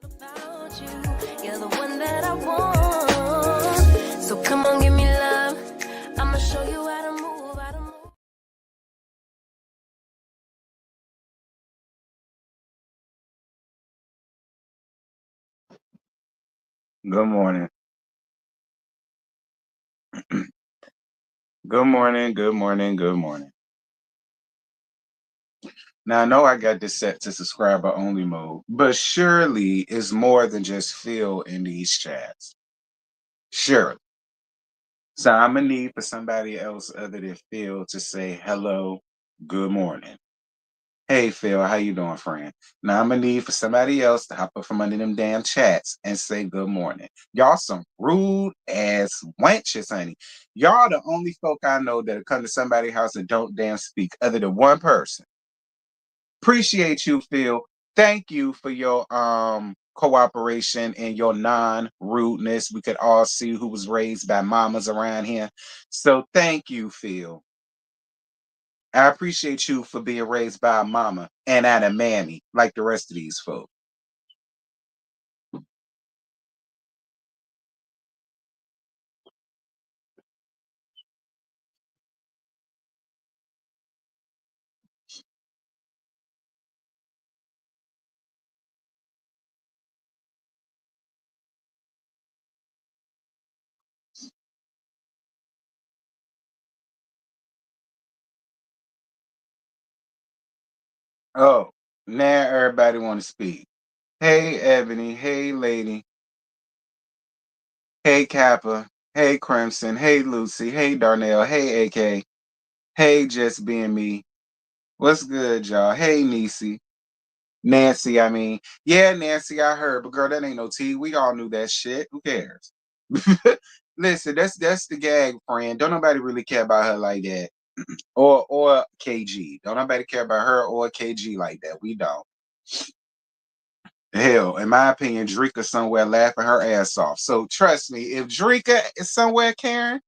About you, you're the one that I want. So come on, give me love. I'ma show you how to move, how to move. Good morning. Good morning, good morning, good morning. Now, I know I got this set to subscriber only mode, but surely it's more than just Phil in these chats. Surely. So I'm going to need for somebody else other than Phil to say hello, good morning. Hey, Phil, how you doing, friend? Now I'm going to need for somebody else to hop up from under them damn chats and say good morning. Y'all some rude ass wenches, honey. Y'all the only folk I know that come to somebody's house and don't damn speak other than one person. Appreciate you, Phil. Thank you for your cooperation and your non-rudeness. We could all see who was raised by mamas around here. So thank you, Phil. I appreciate you for being raised by a mama and at a mammy, like the rest of these folks. Oh, now everybody want to speak. Hey, Ebony. Hey, Lady. Hey, Kappa. Hey, Crimson. Hey, Lucy. Hey, Darnell. Hey, AK. Hey, Just Being Me. What's good, y'all? Hey, Niecy. Nancy, I mean. Yeah, Nancy, I heard, but girl, that ain't no tea. We all knew that shit. Who cares? Listen, that's the gag, friend. Don't nobody really care about her like that. Or KG. Don't nobody care about her or KG like that. We don't. Hell, in my opinion, Drika somewhere laughing her ass off. So trust me, if Drika is somewhere caring,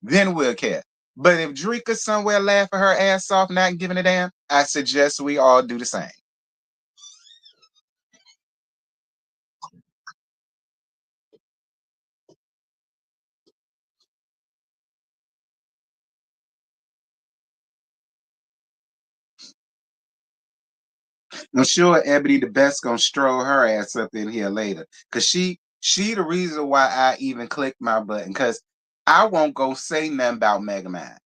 then we'll care. But if Drika somewhere laughing her ass off, not giving a damn, I suggest we all do the same. I'm sure Ebony the best gonna stroll her ass up in here later. Cause she the reason why I even clicked my button. Cause I won't go say nothing about Megamind.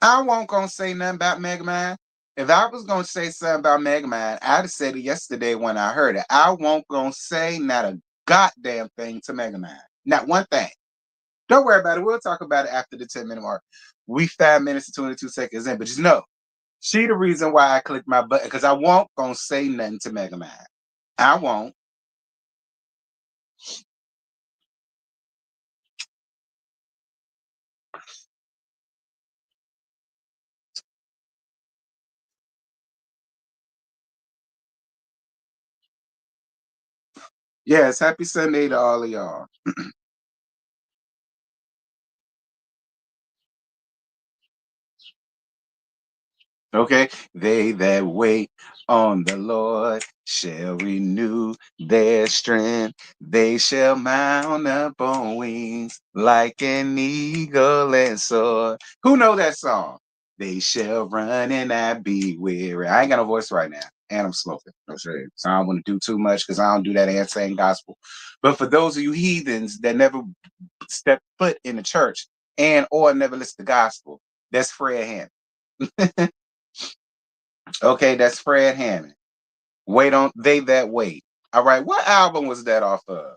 I won't gonna say nothing about Megamind. If I was gonna say something about Megamind, I'd have said it yesterday when I heard it. I won't gonna say not a goddamn thing to Megamind. Not one thing. Don't worry about it. We'll talk about it after the 10-minute mark. We 5 minutes and 22 seconds in, but just know she the reason why I clicked my button because I won't gonna say nothing to Megamind. I won't. Yes, happy Sunday to all of y'all. Okay, they that wait on the Lord shall renew their strength. They shall mount up on wings like an eagle and soar. Who know that song? They shall run and not be weary. I ain't got no voice right now, and I'm smoking. No shade. So I don't want to do too much because I don't do that insane gospel. But for those of you heathens that never step foot in the church and or never listen to gospel, that's Fred Hammond. Okay, that's Fred Hammond. Wait on They That Wait. All right, what album was that off of?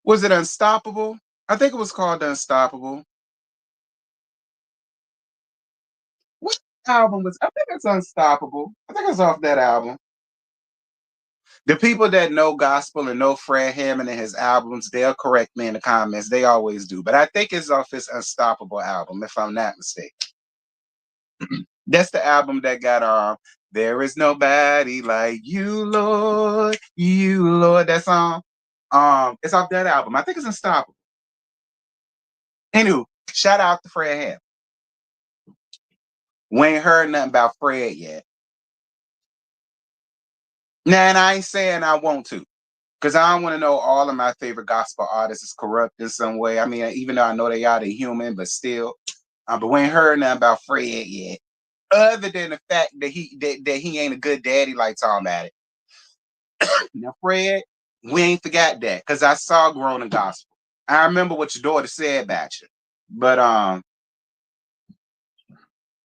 Was it Unstoppable? I think it was called Unstoppable. What album was? I think it's Unstoppable. I think it's off that album. The people that know gospel and know Fred Hammond and his albums, they'll correct me in the comments. They always do. But I think it's off his Unstoppable album, if I'm not mistaken. That's the album that got There Is Nobody Like You, Lord, You, Lord. That song. It's off that album. I think it's Unstoppable. Anywho, shout out to Fred Hammond. We ain't heard nothing about Fred yet. Now, and I ain't saying I want to, because I don't want to know all of my favorite gospel artists is corrupt in some way. I mean, even though I know they are, they human, but still. But we ain't heard nothing about Fred yet, other than the fact that he ain't a good daddy like Tom at it. Now, Fred, we ain't forgot that because I saw Grown in Gospel. I remember what your daughter said about you. But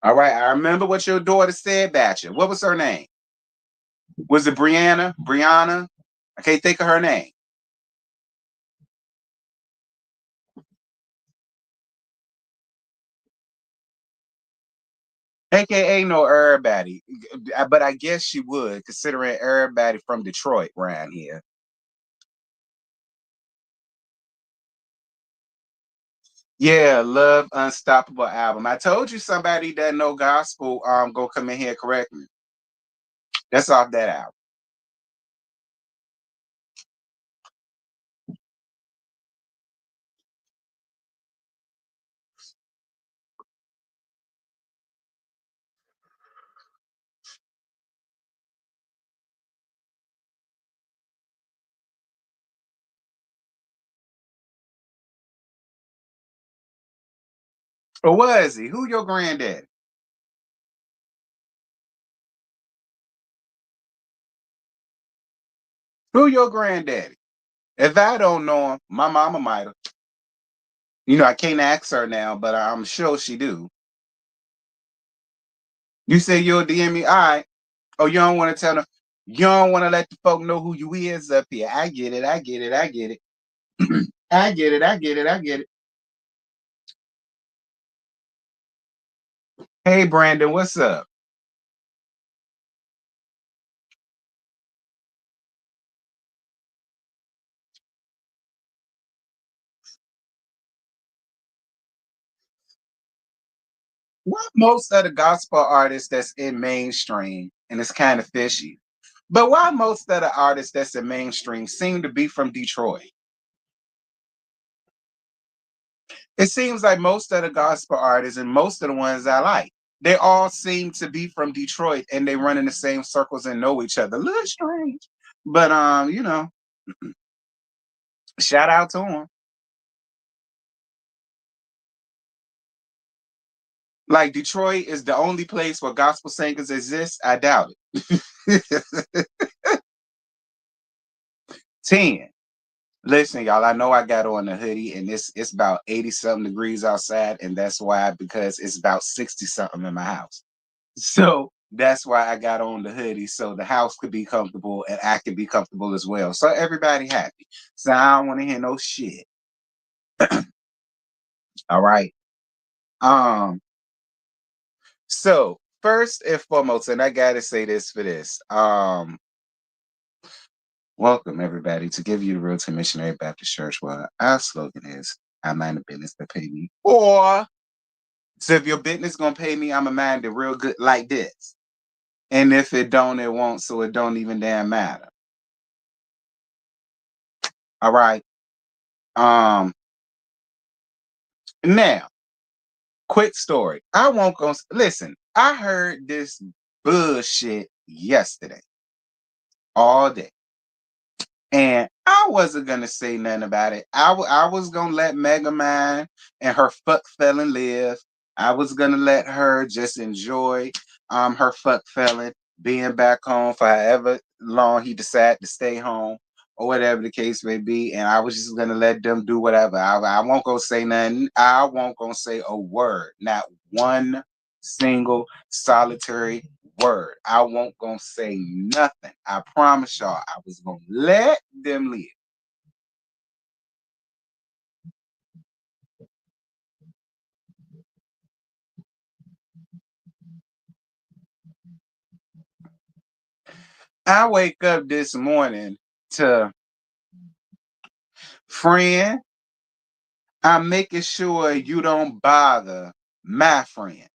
all right, I remember what your daughter said about you. What was her name? Was it Brianna? Brianna? I can't think of her name. AKA no everybody. But I guess she would, considering everybody from Detroit around here. Yeah, Love Unstoppable album. I told you somebody that know gospel go come in here and correct me. That's off that album. Or was he? Who your granddaddy? Who your granddaddy? If I don't know him, my mama might have. You know, I can't ask her now, but I'm sure she do. You say you'll DM me? All right. Oh, you don't want to tell them. You don't want to let the folk know who you is up here. I get it. I get it. I get it. I get it. I get it. I get it. Hey, Brandon, what's up? What most of the gospel artists that's in mainstream, and it's kind of fishy, but why most of the artists that's in mainstream seem to be from Detroit? It seems like most of the gospel artists and most of the ones I like, they all seem to be from Detroit and they run in the same circles and know each other. A little strange, but shout out to them. Like Detroit is the only place where gospel singers exist. I doubt it. 10. Listen, y'all, I know I got on a hoodie and it's about 80 something degrees outside, and that's why because it's about 60 something in my house. So that's why I got on the hoodie so the house could be comfortable and I could be comfortable as well. So everybody happy. So I don't want to hear no shit. All right. Um, so first and foremost, and I gotta say this for this. Welcome everybody to Give You the Real to Missionary Baptist Church, where our slogan is I mind the business that pay me. Or so if your business gonna pay me, I'ma mind it real good like this. And if it don't, it won't, so it don't even damn matter. All right. Um Now, quick story. I won't go listen. I heard this bullshit yesterday all day. And I wasn't gonna say nothing about it. I was gonna let Megamind and her fuck felon live. I was gonna let her just enjoy her fuck felon being back home for however long he decided to stay home or whatever the case may be. And I was just gonna let them do whatever. I won't go say nothing. I won't go say a word, not one single solitary word. I won't gonna say nothing. I promise y'all, I was gonna let them live. I wake up this morning to friend. I'm making sure you don't bother my friend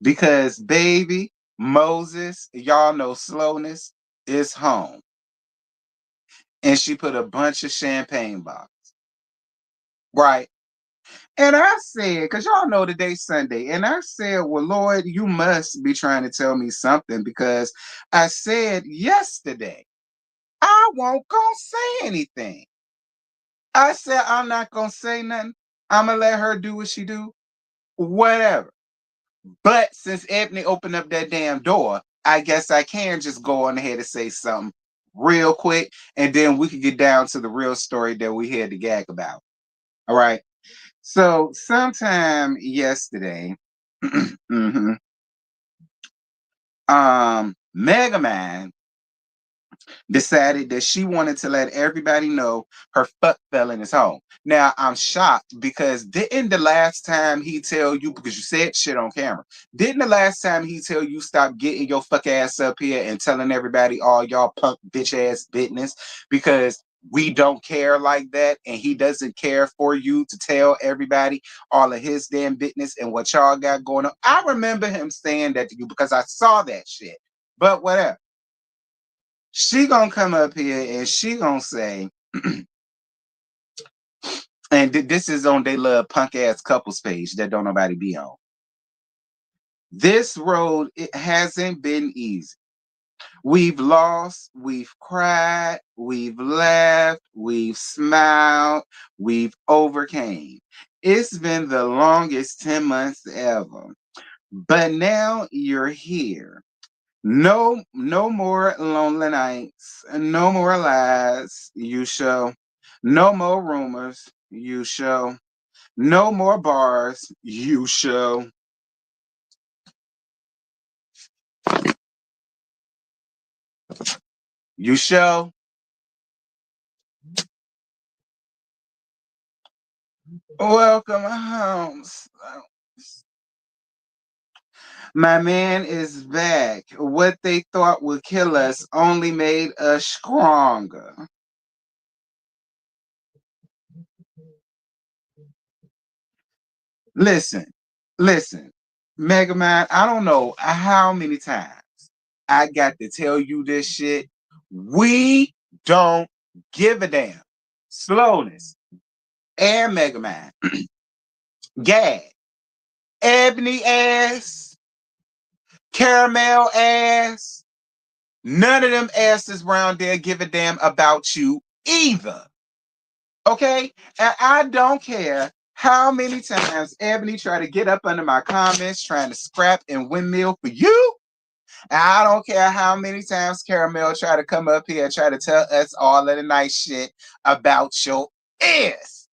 because baby Moses, y'all know slowness is home, and she put a bunch of champagne bottles. Right. And I said, because y'all know today's Sunday, and I said, well, Lord, you must be trying to tell me something because I said yesterday, I won't gonna say anything. I said, I'm not gonna say nothing. I'm gonna let her do what she do, whatever. But since Ebony opened up that damn door, I guess I can just go on ahead and say something real quick, and then we can get down to the real story that we had to gag about. All right. So sometime yesterday, mhm, Megamind decided that she wanted to let everybody know her fuck felon is home. Now I'm shocked because didn't the last time he tell you, because you said shit on camera, didn't the last time he tell you stop getting your fuck ass up here and telling everybody all y'all punk bitch ass business because we don't care like that, and he doesn't care for you to tell everybody all of his damn business and what y'all got going on. I remember him saying that to you because I saw that shit. But whatever. She gonna come up here and she gonna say, and this is on they love punk ass couples page that don't nobody be on. This road, it hasn't been easy. We've lost, we've cried, we've laughed, we've smiled, we've overcame. It's been the longest 10 months ever. But now you're here. No more lonely nights, no more lies, you show. No more rumors, you show. No more bars, you show. You show. Welcome home. My man is back. What they thought would kill us only made us stronger. Listen, listen, Megamind, I don't know how many times I got to tell you this shit. We don't give a damn. Slowness and Megamind. Gag. Ebony ass. Caramel ass. None of them asses around there give a damn about you either. Okay? And I don't care how many times Ebony tried to get up under my comments trying to scrap and windmill for you. And I don't care how many times Caramel try to come up here and try to tell us all of the nice shit about your ass.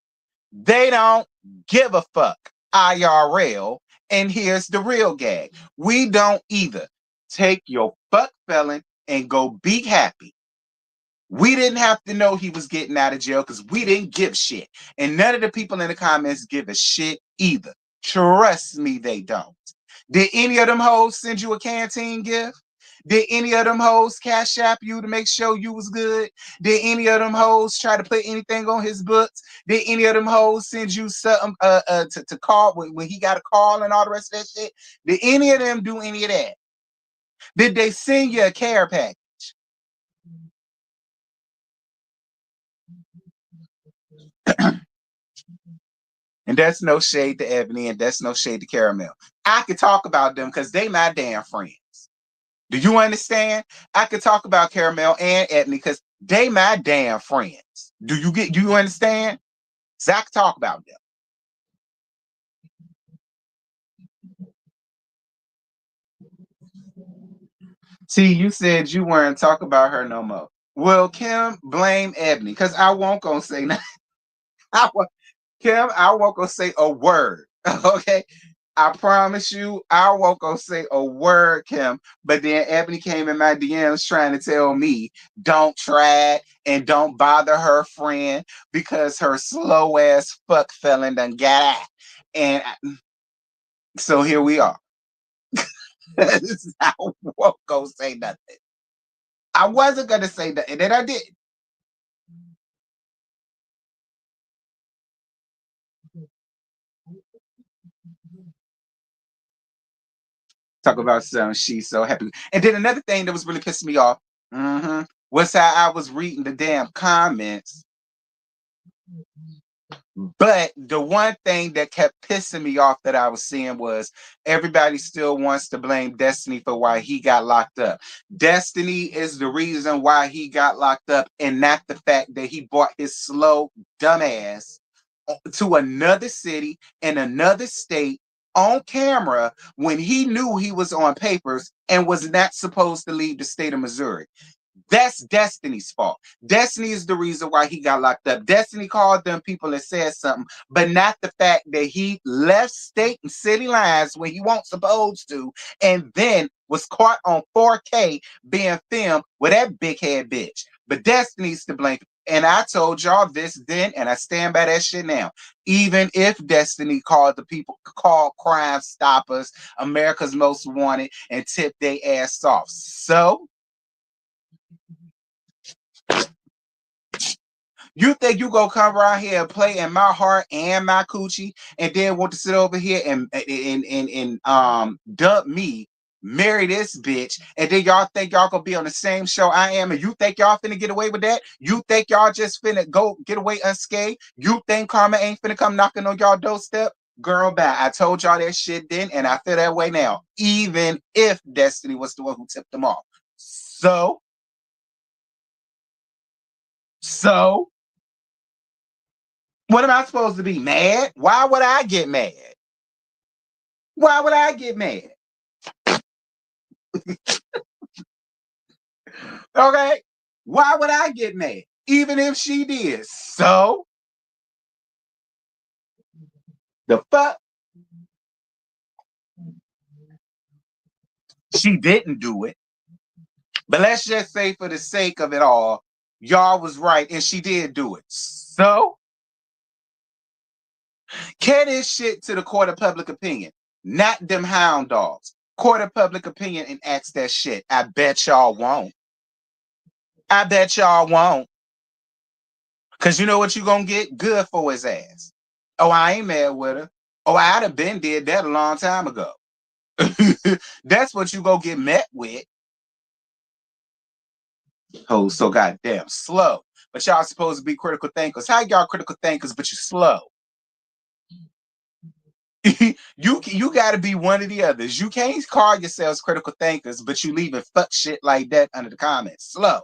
They don't give a fuck. IRL. And here's the real gag. We don't either. Take your fuck felon and go be happy. We didn't have to know he was getting out of jail because we didn't give shit. And none of the people in the comments give a shit either. Trust me, they don't. Did any of them hoes send you a canteen gift? Did any of them hoes cash app you to make sure you was good? Did any of them hoes try to put anything on his books? Did any of them hoes send you something to call when he got a call and all the rest of that shit? Did any of them do any of that? Did they send you a care pack? And that's no shade to Ebony, and that's no shade to Caramel. I could talk about them because they my damn friends. Do you understand? I could talk about Caramel and Ebony because they my damn friends. Do you understand? So I could talk about them. See, you said you weren't talk about her no more. Well, Kim, blame Ebony because I won't gonna say nothing. Kim, I won't gonna say a word. Okay. I promise you, I won't go say a word, Kim. But then Ebony came in my DMs trying to tell me, don't try it and don't bother her friend because her slow ass fuck felon done got out. And so here we are. I won't go say nothing. I wasn't gonna say that, and then I did. Talk about something she's so happy. And then another thing that was really pissing me off was how I was reading the damn comments But the one thing that kept pissing me off that I was seeing was everybody still wants to blame Destiny for why he got locked up. Destiny is the reason why he got locked up, and not the fact that he brought his slow dumbass to another city in another state on camera when he knew he was on papers and was not supposed to leave the state of Missouri. That's Destiny's fault. Destiny is the reason why he got locked up. Destiny called them people and said something, but not the fact that he left state and city lines when he wasn't supposed to, and then was caught on 4K being filmed with that big head bitch. But Destiny's to blame. And I told y'all this then, and I stand by that shit now. Even if Destiny called the people, called Crime Stoppers, America's Most Wanted, and tipped their ass off. So, you think you gonna come around here and play in my heart and my coochie, and then want to sit over here and dump me, marry this bitch, and then y'all think y'all gonna be on the same show I am, and you think y'all finna get away with that? You think y'all just finna go get away unscathed? You think karma ain't finna come knocking on y'all doorstep? Girl, bye. I told y'all that shit then, and I feel that way now, even if Destiny was the one who tipped them off. So, what am I supposed to be mad? Why would I get mad? Why would I get mad? Okay? Why would I get mad? Even if she did. So, the fuck? She didn't do it. But let's just say, for the sake of it all, y'all was right and she did do it. So, care this shit to the court of public opinion, not them hound dogs. Court of public opinion and ask that shit. I bet y'all won't. I bet y'all won't. Because you know what you gonna get? Good for his ass. Oh, I ain't mad with her. Oh, I'd have been did that a long time ago. That's what you go get met with. Oh, so goddamn slow. But y'all supposed to be critical thinkers. How y'all critical thinkers, but you slow? you got to be one of the others. You can't call yourselves critical thinkers, but you leaving fuck shit like that under the comments. Slow.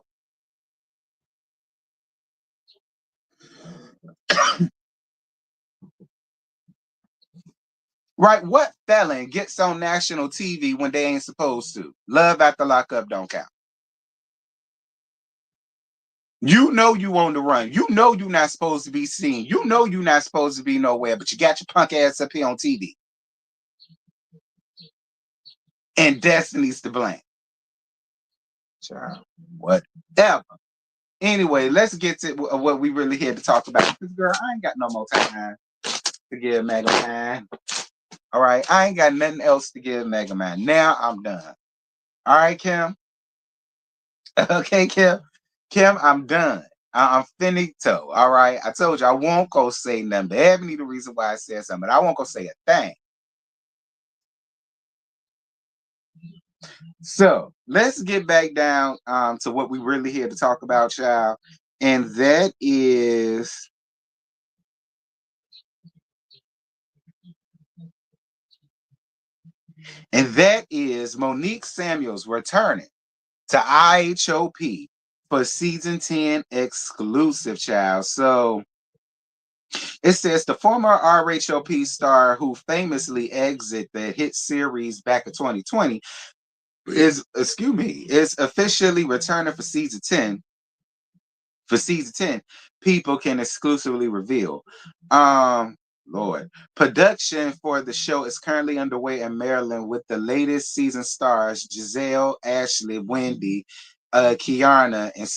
Right? What felon gets on national TV when they ain't supposed to? Love after lockup don't count. You know you on the run. You know you're not supposed to be seen. You know you're not supposed to be nowhere, but you got your punk ass up here on TV. And Destiny's to blame. Child, whatever. Anyway, let's get to what we really here to talk about. Because, girl, I ain't got no more time to give MEGAMIND. All right, I ain't got nothing else to give MEGAMIND. Now I'm done. All right, Kim. Okay, Kim. Kim, I'm done. I'm finito. All right. I told you I won't go say nothing. But Ebony, the reason why I said something, but I won't go say a thing. So let's get back down to what we really here to talk about, child. And that is Monique Samuels returning to RHOP for season 10 exclusive, child. So it says the former RHOP star who famously exited the hit series back in 2020 is officially returning for season 10. For season 10, people can exclusively reveal. Lord. Production for the show is currently underway in Maryland with the latest season stars Giselle, Ashley, Wendy, Kiana, and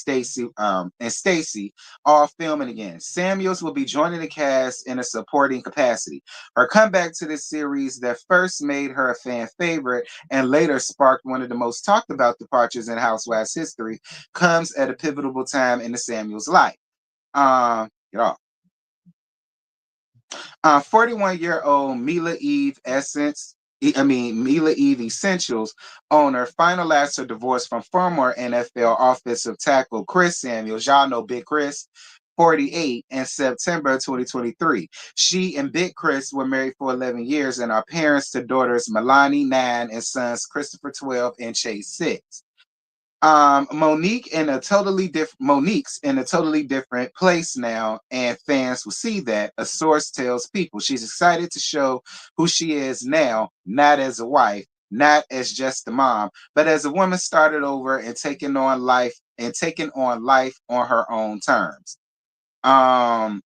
Stacy all filming again. Samuels will be joining the cast in a supporting capacity. Her comeback to this series that first made her a fan favorite and later sparked one of the most talked about departures in Housewives history comes at a pivotal time in the Samuels' life. Y'all. 41-year-old Mila Eve Essentials owner finalized her divorce from former NFL offensive tackle Chris Samuels. Y'all know Big Chris. 48 in September 2023. She and Big Chris were married for 11 years and are parents to daughters Milani, 9, and sons Christopher, 12, and Chase, 6. Monique's in a totally different place now, and fans will see that. A source tells People she's excited to show who she is now, not as a wife, not as just a mom, but as a woman started over and taking on life on her own terms. Um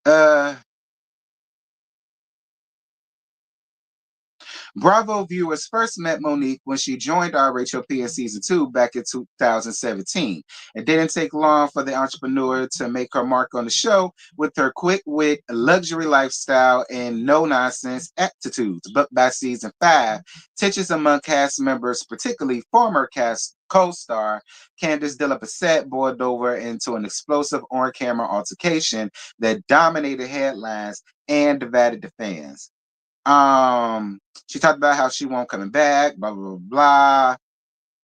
uh Bravo viewers first met Monique when she joined RHOP in season 2 back in 2017. It didn't take long for the entrepreneur to make her mark on the show with her quick wit, luxury lifestyle, and no nonsense attitudes. But by season 5, tensions among cast members, particularly former cast co-star Candice Dillapasset, boiled over into an explosive on-camera altercation that dominated headlines and divided the fans. She talked about how she won't coming back, blah blah blah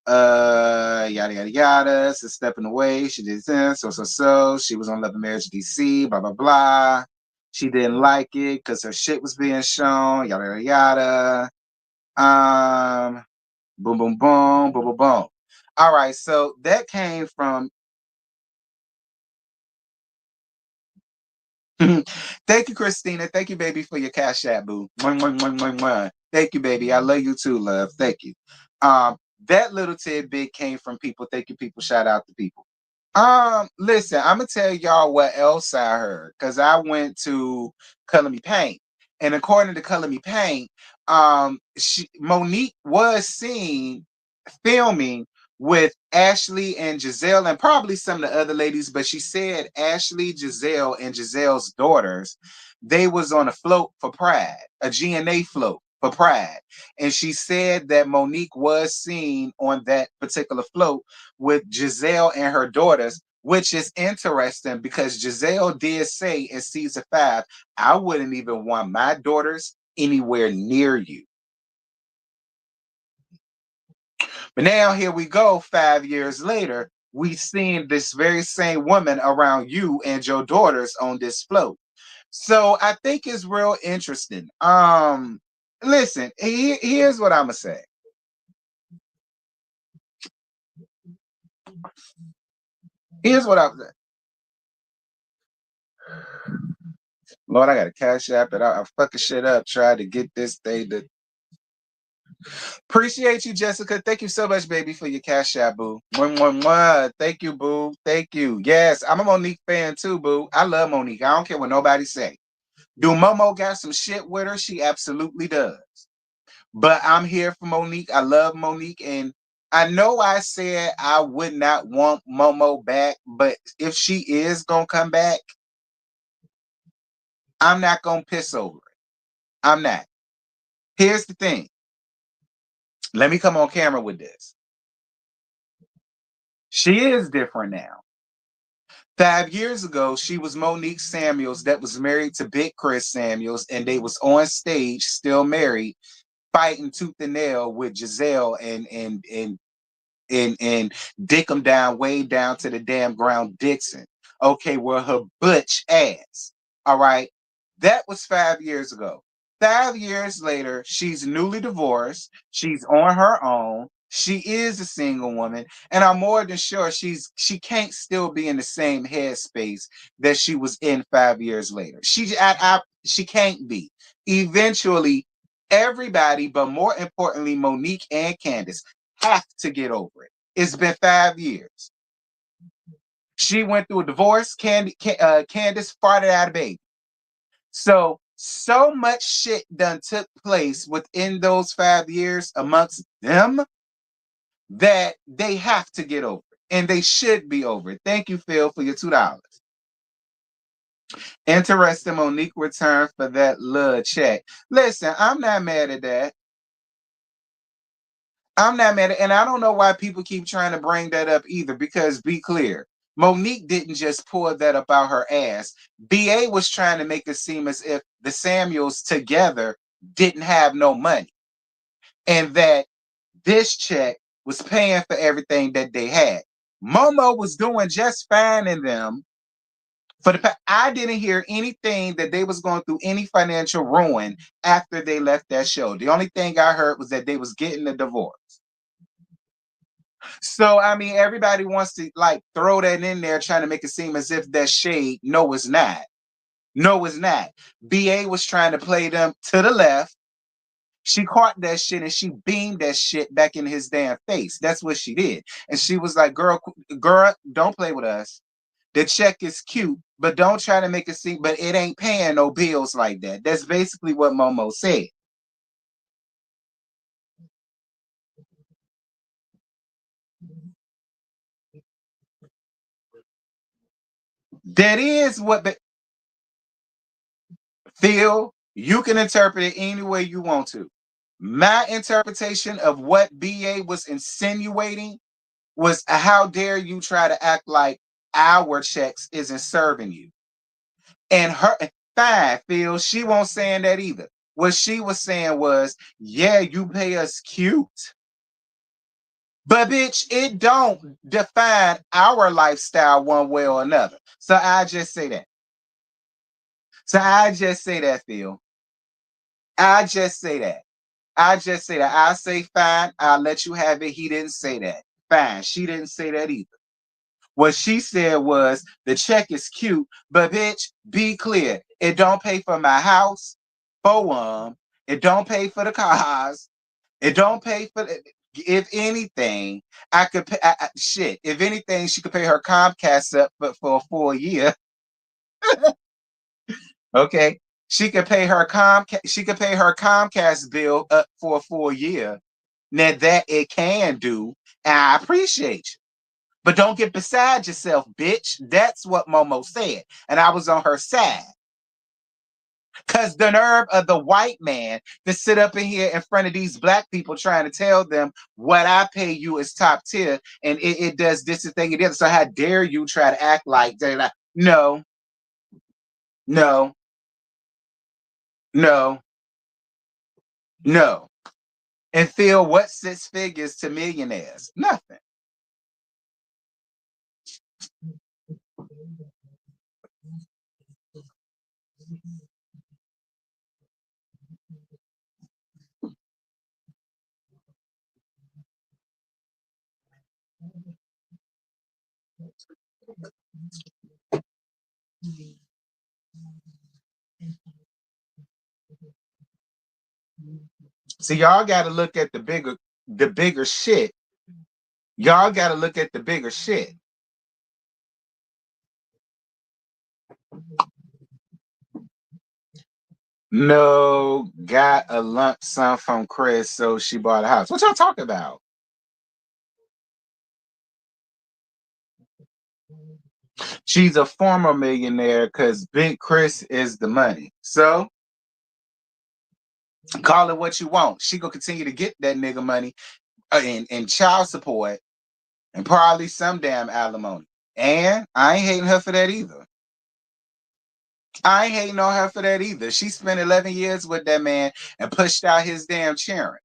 yada yada yada. So stepping away, she did this, so. She was on Love and Marriage DC, blah blah blah. She didn't like it because her shit was being shown, yada yada yada. Boom boom boom, boom boom boom. All right, so that came from. Thank you, Christina. Thank you, baby, for your cash app, boo. Mwah, mwah, mwah, mwah, mwah. Thank you, baby. I love you too, love. Thank you. That little tidbit came from People. Thank you, People. Shout out to People. Listen, I'm gonna tell y'all what else I heard because I went to Color Me Paint, and according to Color Me Paint, Monique was seen filming with Ashley and Giselle and probably some of the other ladies, but she said Ashley, Giselle, and Giselle's daughters, they was on a float for Pride, a GNA float for Pride. And she said that Monique was seen on that particular float with Giselle and her daughters, which is interesting because Giselle did say in season 5, I wouldn't even want my daughters anywhere near you. But now here we go, 5 years later, we've seen this very same woman around you and your daughters on this float. So I think it's real interesting. Listen, here's what I'm gonna say. Here's what I'm saying. Lord, I got a cash app and I fucking shit up trying to get this thing to. Appreciate you, Jessica. Thank you so much, baby, for your cash app, boo. Mwah, mwah, mwah. Thank you, boo. Thank you. Yes, I'm a Monique fan too, boo. I love Monique. I don't care what nobody say. Do MoMo got some shit with her? She absolutely does. But I'm here for Monique. I love Monique. And I know I said I would not want MoMo back, but if she is going to come back, I'm not going to piss over it. I'm not. Here's the thing. Let me come on camera with this. She is different now. 5 years ago, she was Monique Samuels that was married to Big Chris Samuels, and they was on stage, still married, fighting tooth and nail with Giselle and dick them down way down to the damn ground Dixon. Okay, well, her butch ass. All right. That was 5 years ago. 5 years later, she's newly divorced. She's on her own. She is a single woman, and I'm more than sure she can't still be in the same headspace that she was in 5 years later. She can't be. Eventually, everybody, but more importantly, Monique and Candice, have to get over it. It's been 5 years. She went through a divorce. Candice farted out a baby. So much shit done took place within those 5 years amongst them that they have to get over it. And they should be over it. Thank you, Phil, for your $2. Interesting, Monique returned for that little check. Listen, I'm not mad at that. I'm not mad at, and I don't know why people keep trying to bring that up either, because be clear, Monique didn't just pull that up out her ass. BA was trying to make it seem as if the Samuels together didn't have no money and that this check was paying for everything that they had. MoMo was doing just fine in them. I didn't hear anything that they was going through any financial ruin after they left that show. The only thing I heard was that they was getting a divorce. So I mean, everybody wants to like throw that in there, trying to make it seem as if that's shade. No, it's not. No, it's not. BA was trying to play them to the left. She caught that shit and she beamed that shit back in his damn face. That's what she did. And she was like, girl, don't play with us. The check is cute, but don't try to make it seem, but it ain't paying no bills like that. That's basically what MoMo said. That is what Phil, you can interpret it any way you want to. My interpretation of what BA was insinuating was, how dare you try to act like our checks isn't serving you? And her, fine, Phil, she won't saying that either. What she was saying was, yeah, you pay us cute. But bitch, it don't define our lifestyle one way or another. So I just say that. So I just say that, Phil. I just say that. I just say that. I say fine, I'll let you have it. He didn't say that. Fine. She didn't say that either. What she said was, the check is cute, but bitch, be clear. It don't pay for my house, for it don't pay for the cars. It don't pay for the, if anything, I could pay shit. If anything, she could pay her Comcast up for a full year. Okay. She could pay her Comcast bill up for a full year. Now that it can do, and I appreciate you. But don't get beside yourself, bitch. That's what MoMo said. And I was on her side. Because the nerve of the white man to sit up in here in front of these black people trying to tell them what I pay you is top tier and it does this and thing and the other. So how dare you try to act like they're like, no, no, no, no. And Phil, what six figures to millionaires? Nothing. So y'all got to look at the bigger shit. Y'all got to look at the bigger shit. No, got a lump sum from Chris, so she bought a house. What y'all talking about? She's a former millionaire because Big Chris is the money. So call it what you want. She gonna continue to get that nigga money in child support and probably some damn alimony. And I ain't hating her for that either. I ain't hating on her for that either. She spent 11 years with that man and pushed out his damn cheering.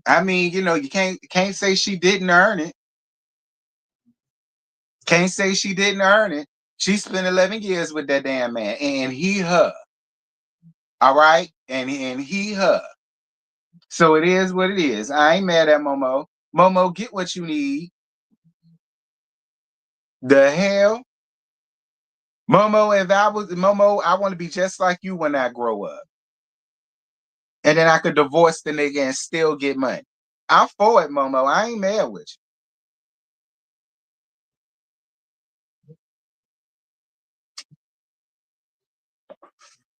I mean, you can't say she didn't earn it. Can't say she didn't earn it. She spent 11 years with that damn man, and he her. All right, and he her. So it is what it is. I ain't mad at Momo. Momo, get what you need. The hell, Momo. If I was Momo, I want to be just like you when I grow up, and then I could divorce the nigga and still get money. I'm for it, Momo. I ain't mad with you.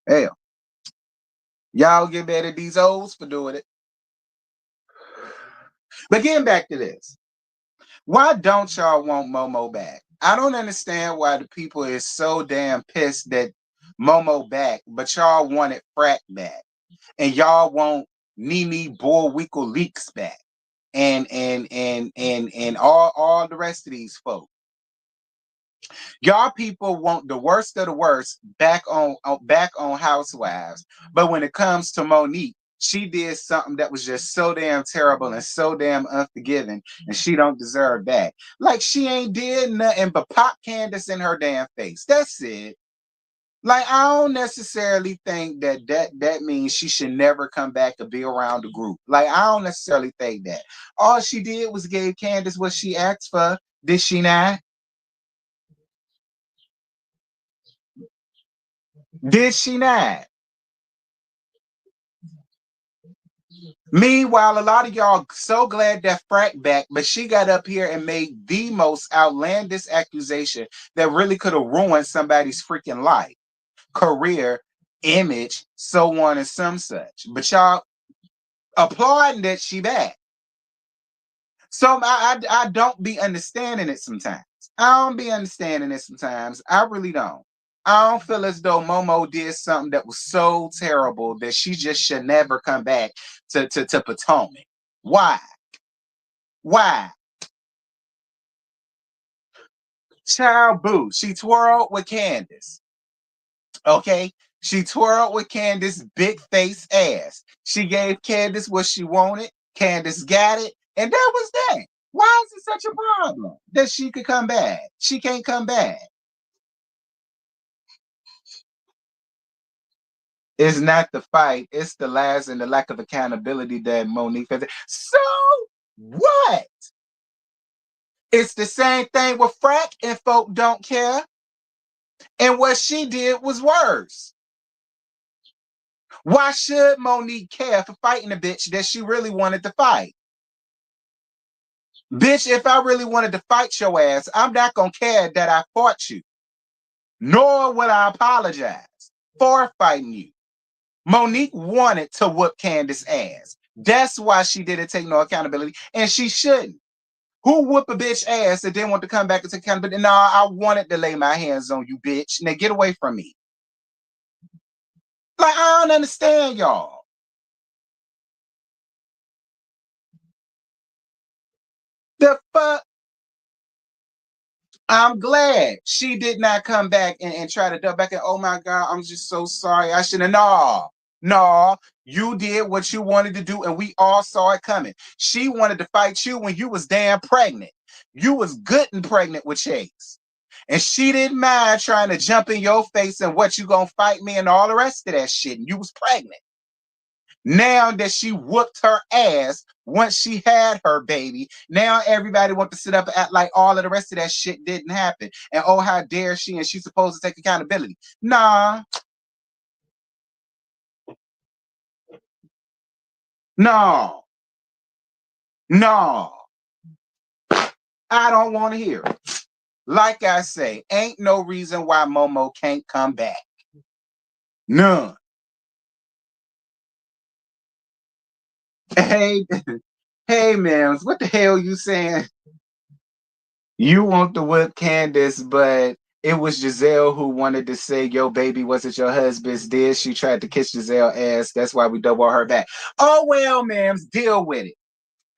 Hell, y'all get mad at these O's for doing it. But getting back to this, why don't y'all want Momo back? I don't understand why the people is so damn pissed that Momo back, but y'all want it Frack back, and y'all want Nene Boy Leaks back, and all the rest of these folks. Y'all people want the worst of the worst back on Housewives, but when it comes to Monique, she did something that was just so damn terrible and so damn unforgiving, and she don't deserve that. Like she ain't did nothing but pop Candace in her damn face. That's it. Like I don't necessarily think that means she should never come back or be around the group. Like I don't necessarily think that. All she did was gave Candace what she asked for. Did she not? Did she not? Meanwhile, a lot of y'all so glad that Frack back, but she got up here and made the most outlandish accusation that really could have ruined somebody's freaking life, career, image, so on and some such. But y'all applauding that she back. So I don't be understanding it sometimes. I don't be understanding it sometimes. I really don't. I don't feel as though Momo did something that was so terrible that she just should never come back to Potomac. Why? Why? Child boo. She twirled with Candace. Okay? She twirled with Candace big face ass. She gave Candace what she wanted. Candace got it. And that was that. Why is it such a problem that she could come back? She can't come back. It's not the fight, it's the lies and the lack of accountability that Monique has. So what? It's the same thing with Frack and folk don't care. And what she did was worse. Why should Monique care for fighting a bitch that she really wanted to fight? Bitch, if I really wanted to fight your ass, I'm not gonna care that I fought you. Nor would I apologize for fighting you. Monique wanted to whoop Candace's ass. That's why she didn't take no accountability, and she shouldn't. Who whoop a bitch ass and then want to come back and take accountability? No, I wanted to lay my hands on you, bitch. Now get away from me. Like, I don't understand y'all. The fuck? I'm glad she did not come back and try to duck back and, oh my God, I'm just so sorry. I should have. No, you did what you wanted to do, and we all saw it coming. She wanted to fight you when you was damn pregnant. You was good and pregnant with Chase. And she didn't mind trying to jump in your face and what you gonna fight me and all the rest of that shit. And you was pregnant. Now that she whooped her ass once she had her baby, now everybody want to sit up and act like all of the rest of that shit didn't happen. And oh, how dare she, and she's supposed to take accountability. Nah, no, no. I don't want to hear it. Like I say, ain't no reason why Momo can't come back. None. Hey, hey, man, what the hell you saying? You want to whip Candace, but it was Giselle who wanted to say, yo, baby, was it your husband's? Did she tried to kiss Giselle ass? That's why we double her back. Oh, well, ma'am, deal with it.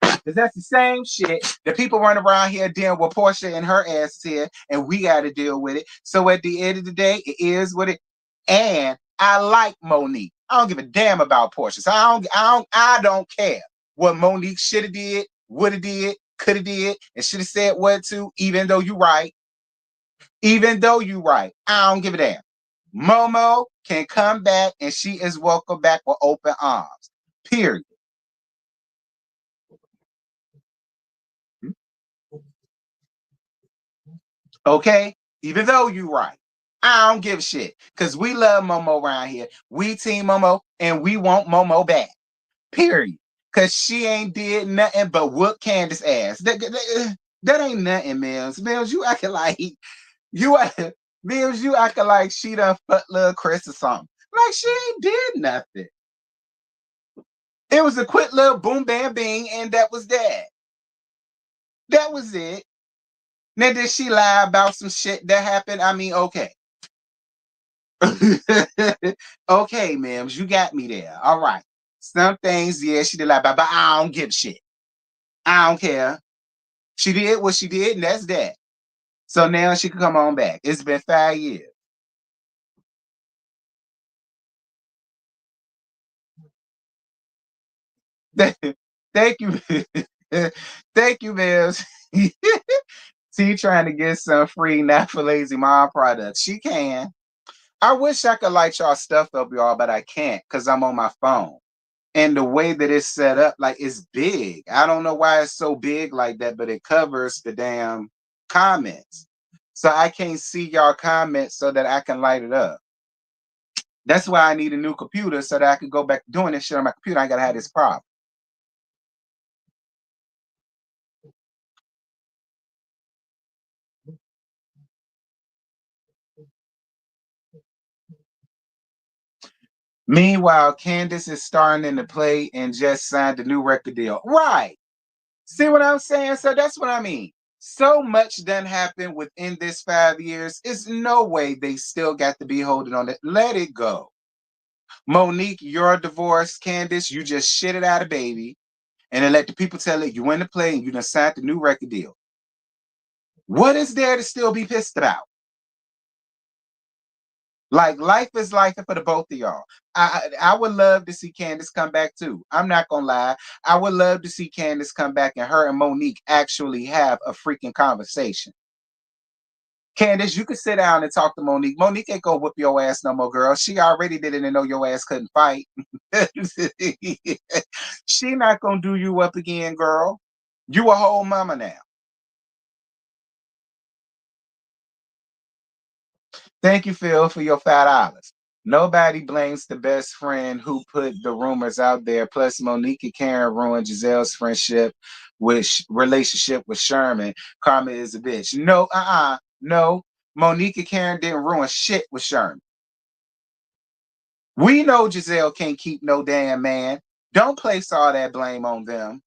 Because that's the same shit that people run around here dealing with Portia and her ass here, and we got to deal with it. So at the end of the day, it is what it. And I like Monique. I don't give a damn about Portia. So I don't care what Monique should have did, would have did, could have did, and should have said what to. Even though you right, I don't give a damn. Momo can come back, and she is welcome back with open arms. Period. Okay? Even though you right. I don't give a shit. Because we love Momo around here. We team Momo and we want Momo back. Period. Because she ain't did nothing but whoop Candace ass. That ain't nothing, Mills. Mills, you acting like you Mills, you acting like she done fucked little Chris or something. Like she ain't did nothing. It was a quick little boom bam bing, and that was that. That was it. Now did she lie about some shit that happened? I mean, okay. Okay, Mims, you got me there. All right. Some things, yeah, she did lie about, but I don't give a shit. I don't care. She did what she did, and that's that. So now she can come on back. It's been 5 years. Thank you. Thank you, Mills. She trying to get some free not for lazy mom products. She can. I wish I could light y'all stuff up, y'all, but I can't because I'm on my phone. And the way that it's set up, like it's big. I don't know why it's so big like that, but it covers the damn comments. So I can't see y'all comments so that I can light it up. That's why I need a new computer so that I can go back to doing this shit on my computer. I gotta have this problem. Meanwhile, Candace is starting in the play and just signed a new record deal. Right. See what I'm saying? So that's what I mean. So much done happened within this 5 years. It's no way they still got to be holding on it. Let it go. Monique, you're divorced. Candace, you just shit it out of baby. And then let the people tell it you in the play and you done signed the new record deal. What is there to still be pissed about? Like life is life for the both of y'all. I would love to see Candace come back too. I'm not gonna lie. I would love to see Candace come back and her and Monique actually have a freaking conversation. Candace, you could sit down and talk to Monique. Monique ain't gonna whip your ass no more, girl. She already didn't know your ass couldn't fight. She not gonna do you up again, girl. You a whole mama now. Thank you, Phil, for your $5. Nobody blames the best friend who put the rumors out there. Plus, Monique and Karen ruined Giselle's friendship with relationship with Sherman. Karma is a bitch. No, no. Monique and Karen didn't ruin shit with Sherman. We know Giselle can't keep no damn man. Don't place all that blame on them.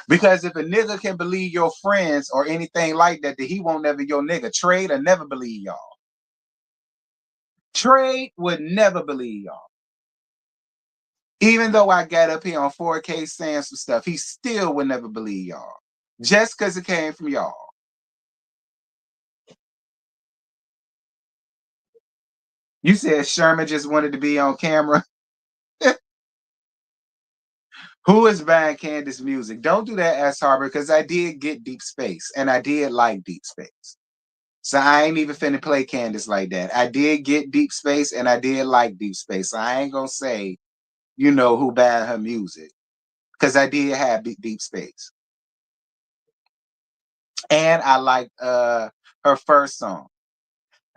Because if a nigga can believe your friends or anything like that, then he won't never your nigga. Trade or never believe y'all. Trade would never believe y'all. Even though I got up here on 4K saying some stuff, he still would never believe y'all. Just because it came from y'all. You said Sherman just wanted to be on camera. Who is buying Candace music? Don't do that, S. Harbor, because I did get Deep Space and I did like Deep Space. So I ain't even finna play Candace like that. I did get Deep Space and I did like Deep Space. So I ain't gonna say, who buying her music. Because I did have Deep Space. And I liked her first song.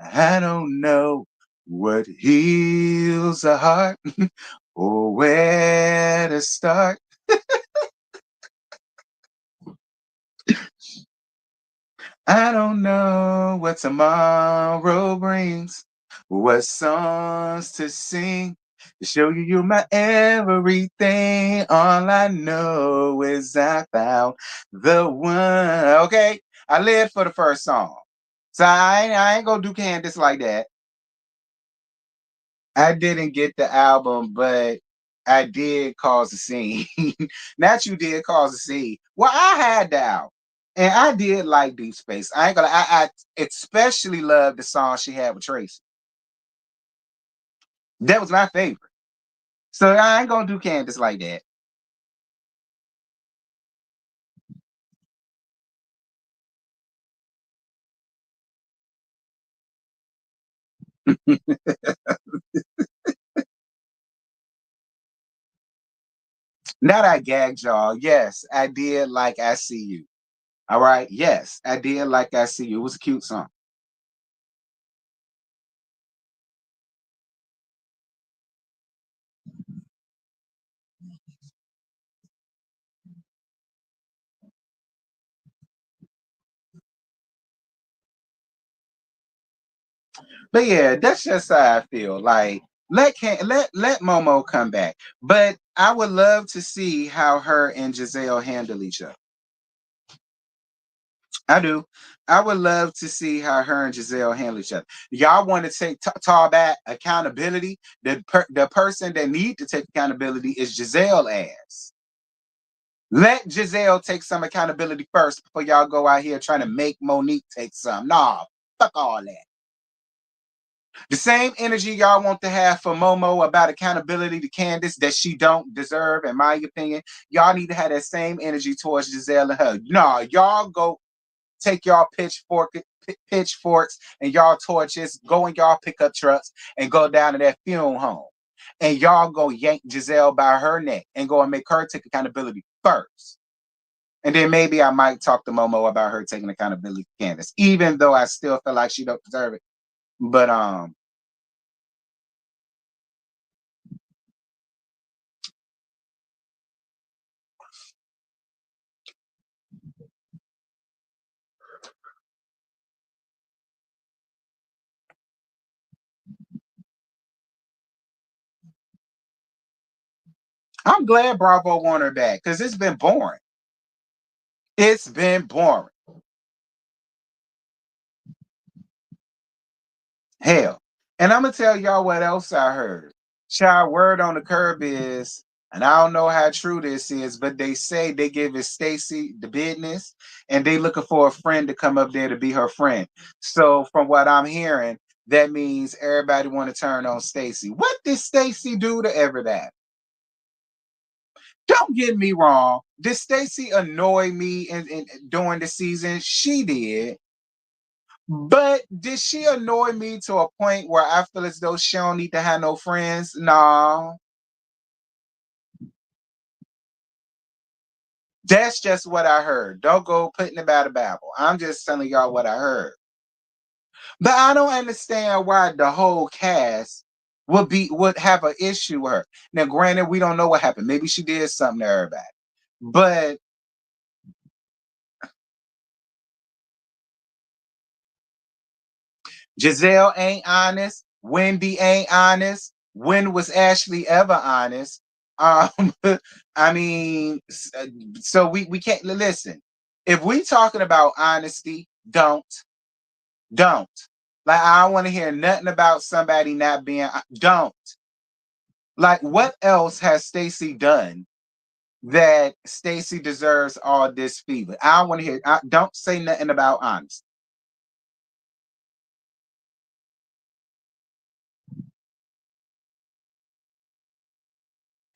I don't know what heals a heart or where to start. I don't know what tomorrow brings, what songs to sing to show you you're my everything. All I know is I found the one. Okay, I lived for the first song. So I ain't gonna do Candace like that. I didn't get the album, but I did cause a scene. Not you did cause a scene. Well, I had the album. And I did like Deep Space. I ain't gonna. I especially loved the song she had with Tracy. That was my favorite. So I ain't gonna do Candace like that. Not I gagged y'all. Yes, I did like I See You. All right. Yes, I did like I See You. It was a cute song. But yeah, that's just how I feel. Like let Momo come back. But I would love to see how her and Giselle handle each other. I do. I would love to see how her and Giselle handle each other. Y'all want to take talk back accountability. The person that need to take accountability is Giselle ass. Let Giselle take some accountability first before y'all go out here trying to make Monique take some. Nah, fuck all that. The same energy y'all want to have for Momo about accountability to Candace that she don't deserve, in my opinion. Y'all need to have that same energy towards Giselle and her. Nah, y'all go take y'all pitchforks and y'all torches, go in y'all pickup trucks and go down to that funeral home. And y'all go yank Giselle by her neck and go and make her take accountability first. And then maybe I might talk to Momo about her taking accountability for Candace, even though I still feel like she don't deserve it. But I'm glad Bravo won her back because it's been boring. It's been boring. Hell. And I'm gonna tell y'all what else I heard. Child, word on the curb is, and I don't know how true this is, but they say they giving Stacy the business and they looking for a friend to come up there to be her friend. So from what I'm hearing, that means everybody want to turn on Stacy. What did Stacy do to ever that? Don't get me wrong. Did Stacy annoy me during the season? She did. But did she annoy me to a point where I feel as though she don't need to have no friends? No. That's just what I heard. Don't go putting about a babble. I'm just telling y'all what I heard. But I don't understand why the whole cast would have an issue with her. Now, granted, we don't know what happened. Maybe she did something to everybody. But Giselle ain't honest. Wendy ain't honest. When was Ashley ever honest? Um, I mean, so we can't listen. If we talking about honesty, don't. Like I don't want to hear nothing about somebody not being. Don't. Like what else has Stacy done that Stacy deserves all this fever? I don't want to hear. Don't say nothing about honesty.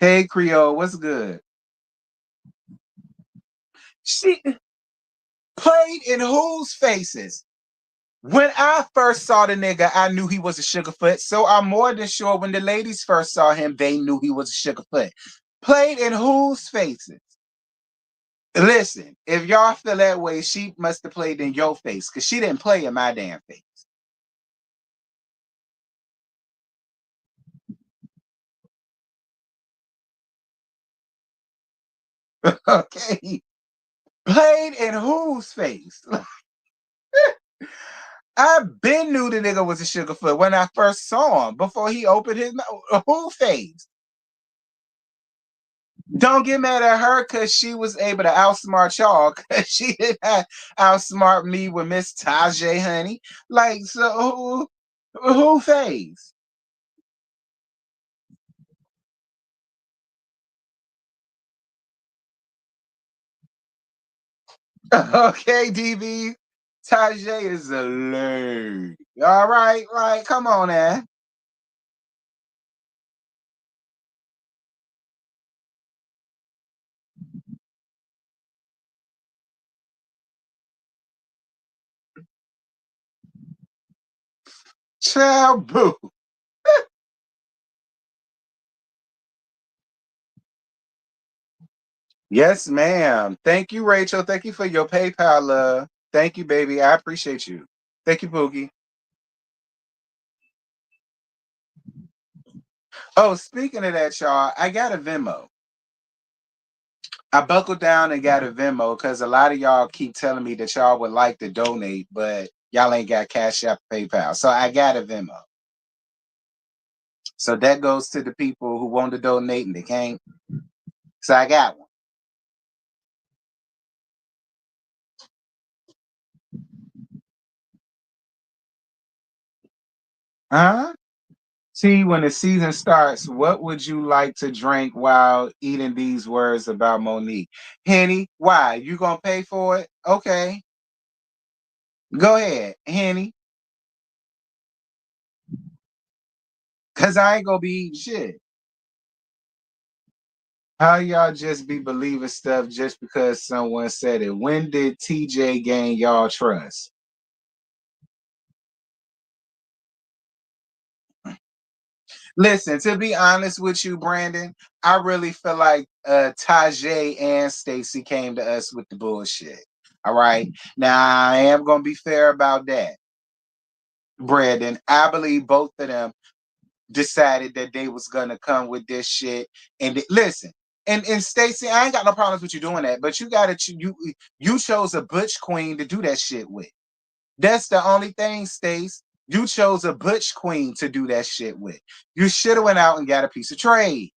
Hey Creole, what's good? She played in whose faces? When I first saw the nigga, I knew he was a sugarfoot. So I'm more than sure when the ladies first saw him, they knew he was a sugarfoot. Played in whose faces? Listen, if y'all feel that way, she must have played in your face because she didn't play in my damn face. Okay. Played in whose face? I been knew the nigga was a sugarfoot when I first saw him before he opened his mouth. Who face? Don't get mad at her because she was able to outsmart y'all because she did not outsmart me with Miss Tajay, honey. Like, so who phase? Okay, DB. Tajay is a lame. All right, like, come on, man. Child boo. Yes, ma'am. Thank you, Rachel. Thank you for your PayPal, love. Thank you, baby. I appreciate you. Thank you, Pookie. Oh, speaking of that, y'all, I got a Venmo. I buckled down and got a Venmo because a lot of y'all keep telling me that y'all would like to donate, but y'all ain't got Cash App PayPal. So I got a Venmo. So that goes to the people who want to donate and they can't. So I got one. Huh? See, when the season starts, what would you like to drink while eating these words about Monique? Henny, why? You gonna pay for it? Okay. Go ahead, Henny. Cause I ain't gonna be eating shit. How y'all just be believing stuff just because someone said it? When did TJ gain y'all trust? Listen, to be honest with you, Brandon, I really feel like Tajay and Stacy came to us with the bullshit. All right. Now I am gonna be fair about that. Brandon, I believe both of them decided that they was gonna come with this shit. And listen, and Stacy, I ain't got no problems with you doing that, but you gotta you chose a butch queen to do that shit with. That's the only thing, Stace. You chose a butch queen to do that shit with. You should have went out and got a piece of trade.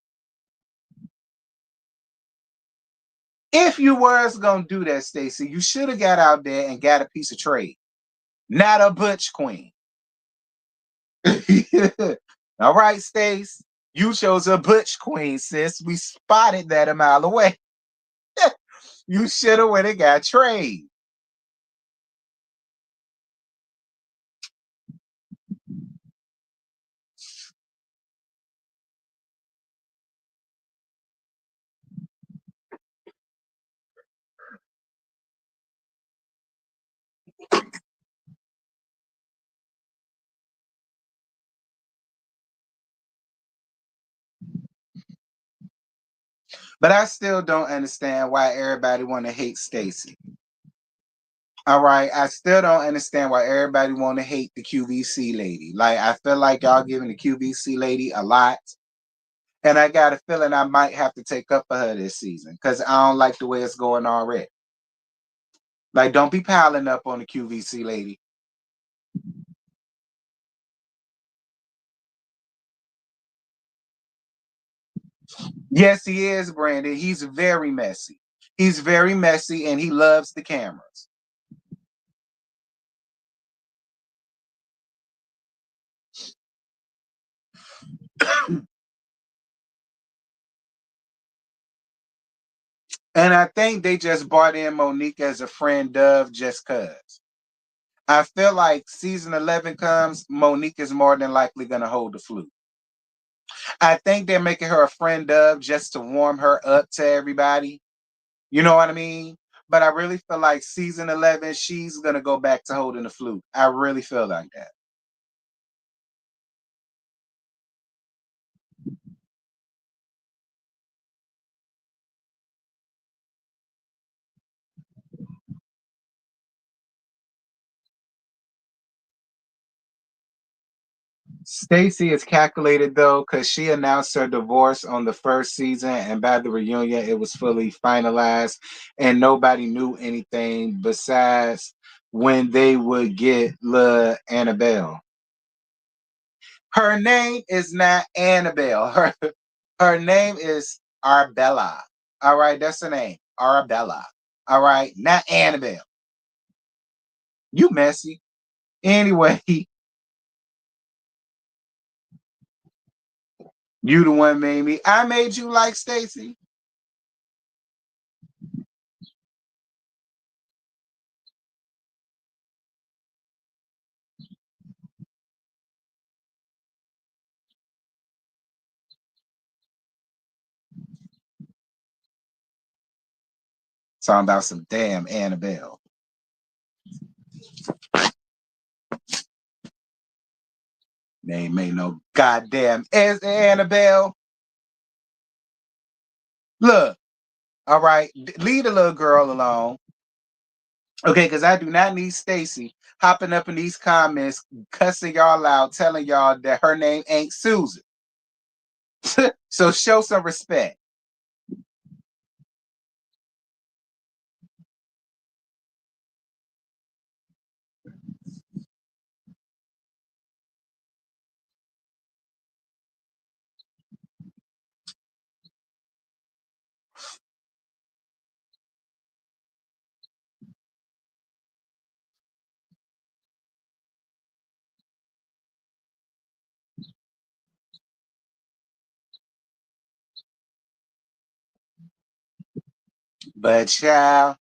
If you was gonna do that, Stacy, you should have got out there and got a piece of trade, not a butch queen. All right, Stace. You chose a butch queen, sis. We spotted that a mile away. You should have went and got trade. But I still don't understand why everybody want to hate Stacy. All right, I still don't understand why everybody want to hate the QVC lady. Like, I feel like y'all giving the QVC lady a lot, and I got a feeling I might have to take up for her this season because I don't like the way it's going already. Like, don't be piling up on the QVC lady. Yes, he is, Brandon. He's very messy. He's very messy, and he loves the cameras. And I think they just brought in Monique as a friend of just cause. I feel like season 11 comes, Monique is more than likely going to hold the flute. I think they're making her a friend of just to warm her up to everybody. You know what I mean? But I really feel like season 11, she's going to go back to holding the flute. I really feel like that. Stacy is calculated though, because she announced her divorce on the first season, and by the reunion, it was fully finalized, and nobody knew anything besides when they would get La Annabelle. Her name is not Annabelle. Her name is Arbella. All right, that's her name, Arbella. All right, not Annabelle. You messy. Anyway, you the one made me. I made you like Stacy. Talking about some damn Annabelle. They ain't made no goddamn Annabelle. Look, all right, leave the little girl alone. Okay, because I do not need Stacy hopping up in these comments, cussing y'all out, telling y'all that her name ain't Susan. So show some respect. But child,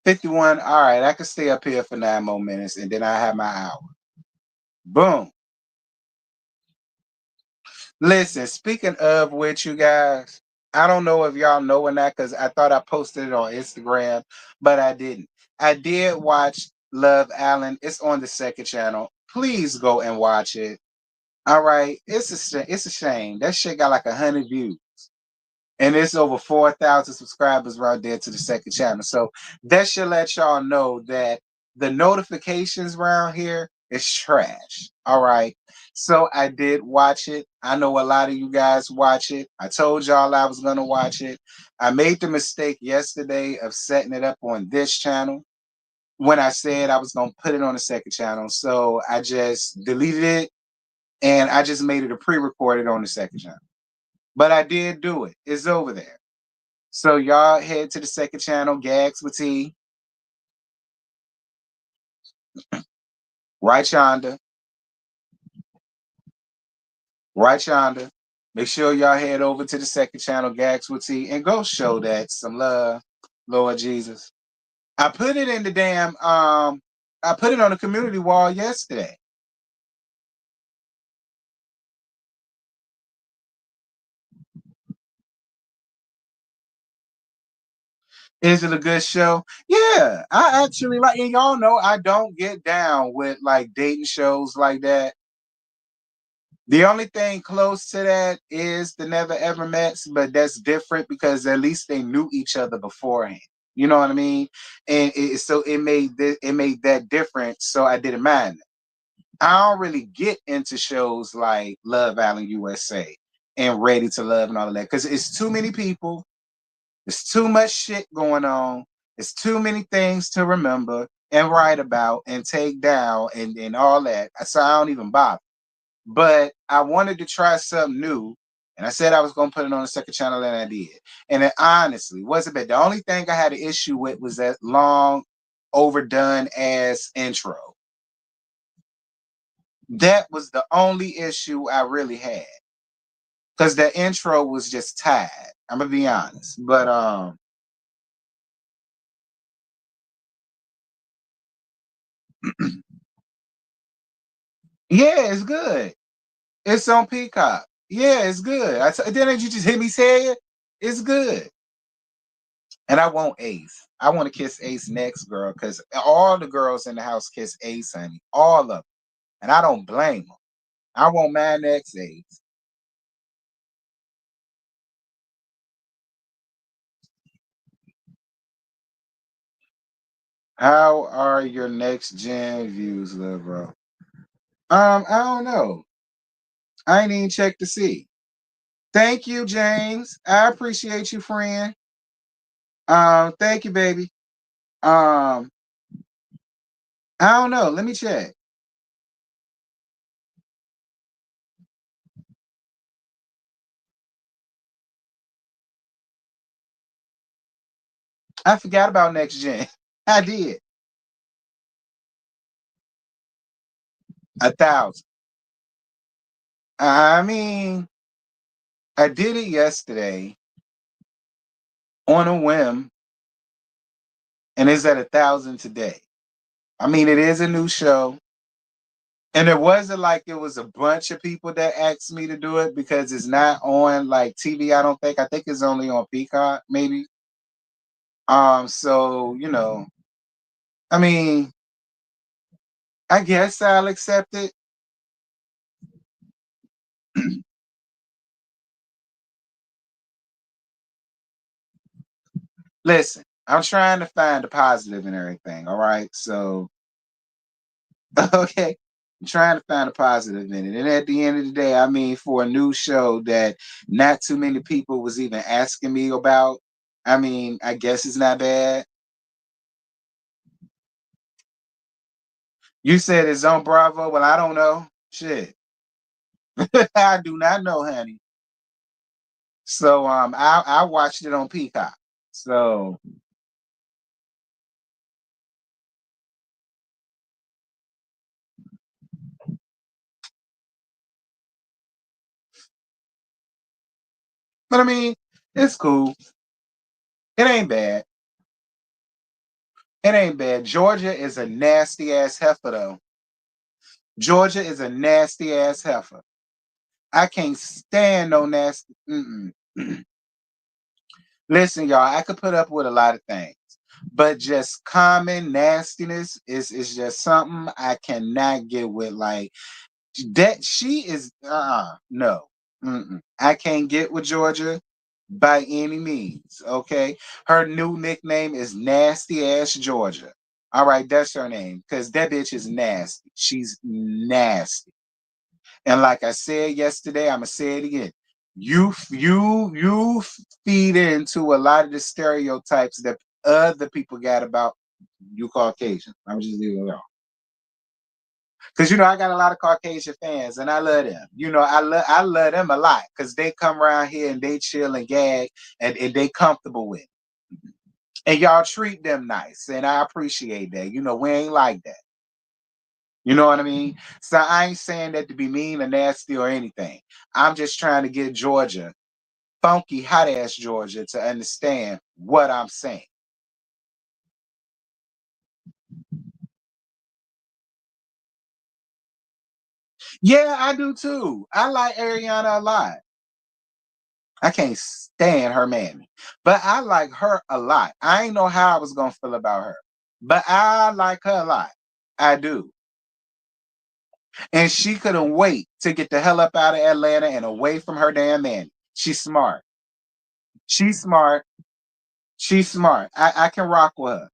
51. All right, I can stay up here for 9 more minutes and then I have my hour. Boom. Listen, speaking of which, you guys, I don't know if y'all know or not because I thought I posted it on Instagram, but I didn't. I did watch Love Allen. It's on the second channel. Please go and watch it. All right, it's a shame that shit got like 100 views. And it's over 4,000 subscribers right there to the second channel. So that should let y'all know that the notifications around here is trash. All right. So I did watch it. I know a lot of you guys watch it. I told y'all I was going to watch it. I made the mistake yesterday of setting it up on this channel when I said I was going to put it on the second channel. So I just deleted it and I just made it a pre-recorded on the second channel. But I did do it. It's over there. So y'all head to the second channel, Gags with T, right yonder, right yonder. Make sure y'all head over to the second channel, Gags with T, and go show that some love, Lord Jesus. I put it in the damn I put it on the community wall yesterday. Is it a good show? Yeah, I actually like, and y'all know I don't get down with like dating shows like that. The only thing close to that is the Never Ever Mets, but that's different because at least they knew each other beforehand. You know what I mean? And so it made that different. So I didn't mind it. I don't really get into shows like Love Island USA and Ready to Love and all of that because it's too many people. There's too much shit going on. It's too many things to remember and write about and take down and all that. So I don't even bother. But I wanted to try something new. And I said I was going to put it on the second channel, and I did. And it honestly wasn't bad. The only thing I had an issue with was that long, overdone ass intro. That was the only issue I really had. Because the intro was just tired. I'm gonna be honest. But yeah, it's good. It's on Peacock. Yeah, it's good. Didn't you just hear me say it? It's good. And I want Ace. I want to kiss Ace next, girl, because all the girls in the house kiss Ace, honey. All of them. And I don't blame them. I want my next Ace. How are your next gen views, little bro? I don't know. I ain't even checked to see. Thank you, James. I appreciate you, friend. Thank you, baby. Um, I don't know. Let me check. I forgot about next gen. I did. 1,000. I mean, I did it yesterday on a whim, and it's at 1,000 today. I mean, it is a new show, and it wasn't like it was a bunch of people that asked me to do it because it's not on like TV. I don't think. I think it's only on Peacock, maybe. So I mean, I guess I'll accept it. Listen, I'm trying to find the positive in everything. All right, so okay. I'm trying to find a positive in it. And at the end of the day, I mean, for a new show that not too many people was even asking me about, I mean, I guess it's not bad. You said it's on Bravo. Well, I don't know. Shit. I do not know, honey. So I watched it on Peacock. So but I mean, it's cool. It ain't bad. It ain't bad. Georgia is a nasty ass heifer though. Georgia is a nasty ass heifer. I can't stand no nasty. Mm-mm. Listen, y'all, I could put up with a lot of things, but just common nastiness is just something I cannot get with. Like that, she is no. Mm-mm. I can't get with Georgia by any means. Okay, her new nickname is Nasty Ass Georgia. All right, that's her name because that bitch is nasty. She's nasty. And like I said yesterday, I'm gonna say it again. You feed into a lot of the stereotypes that other people got about you Caucasian. I'm just leaving it alone. Cause I got a lot of Caucasian fans and I love them. I love them a lot because they come around here and they chill and gag and they comfortable with it. And y'all treat them nice. And I appreciate that. We ain't like that. You know what I mean? So I ain't saying that to be mean or nasty or anything. I'm just trying to get Georgia, funky, hot ass Georgia, to understand what I'm saying. Yeah, I do too. I like Ariana a lot. I can't stand her mammy, but I like her a lot. I ain't know how I was gonna feel about her, but I like her a lot. I do. And she couldn't wait to get the hell up out of Atlanta and away from her damn man. She's smart. She's smart. She's smart. I can rock with her.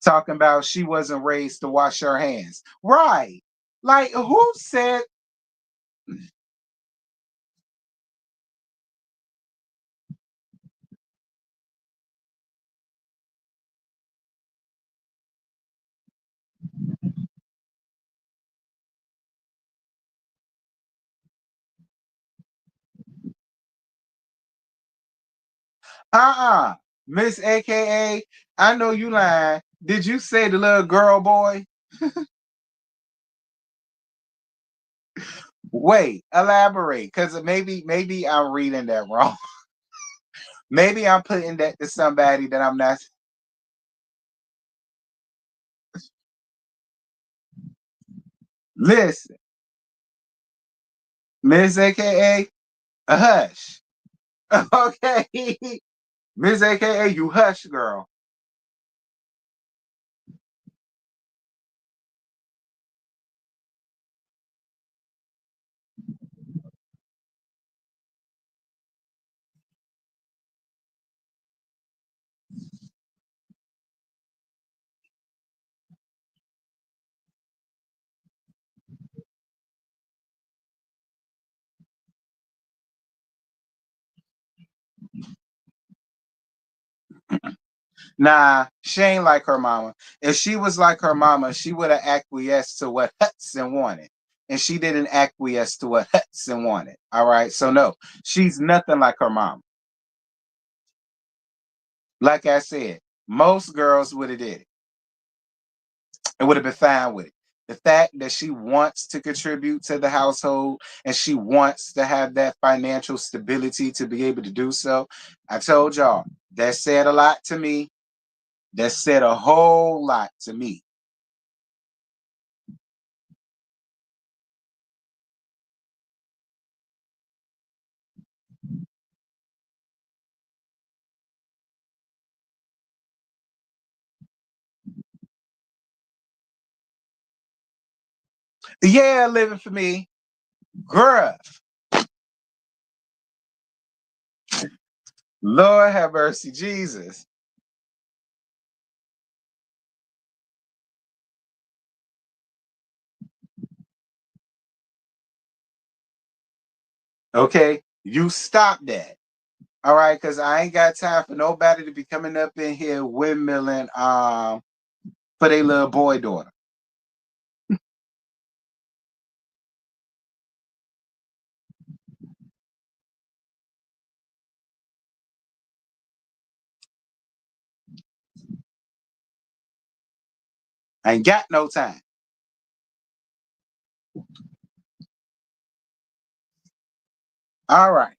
Talking about she wasn't raised to wash her hands. Right. Like, who said, uh-uh, Miss AKA, I know you lying. Did you say the little girl boy? Wait, elaborate, because maybe I'm reading that wrong. Maybe I'm putting that to somebody that I'm not. Listen, Miss AKA, a hush. Okay. Miss AKA, you hush, girl. Nah, she ain't like her mama. If she was like her mama, she would have acquiesced to what Hudson wanted. And she didn't acquiesce to what Hudson wanted. All right. So no, she's nothing like her mom. Like I said, most girls would have did it. It would have been fine with it. The fact that she wants to contribute to the household and she wants to have that financial stability to be able to do so. I told y'all that said a lot to me. That said a whole lot to me. Yeah, living for me. Girl, Lord have mercy, Jesus. Okay, you stop that. All right, because I ain't got time for nobody to be coming up in here windmilling for their little boy daughter. I ain't got no time. All right.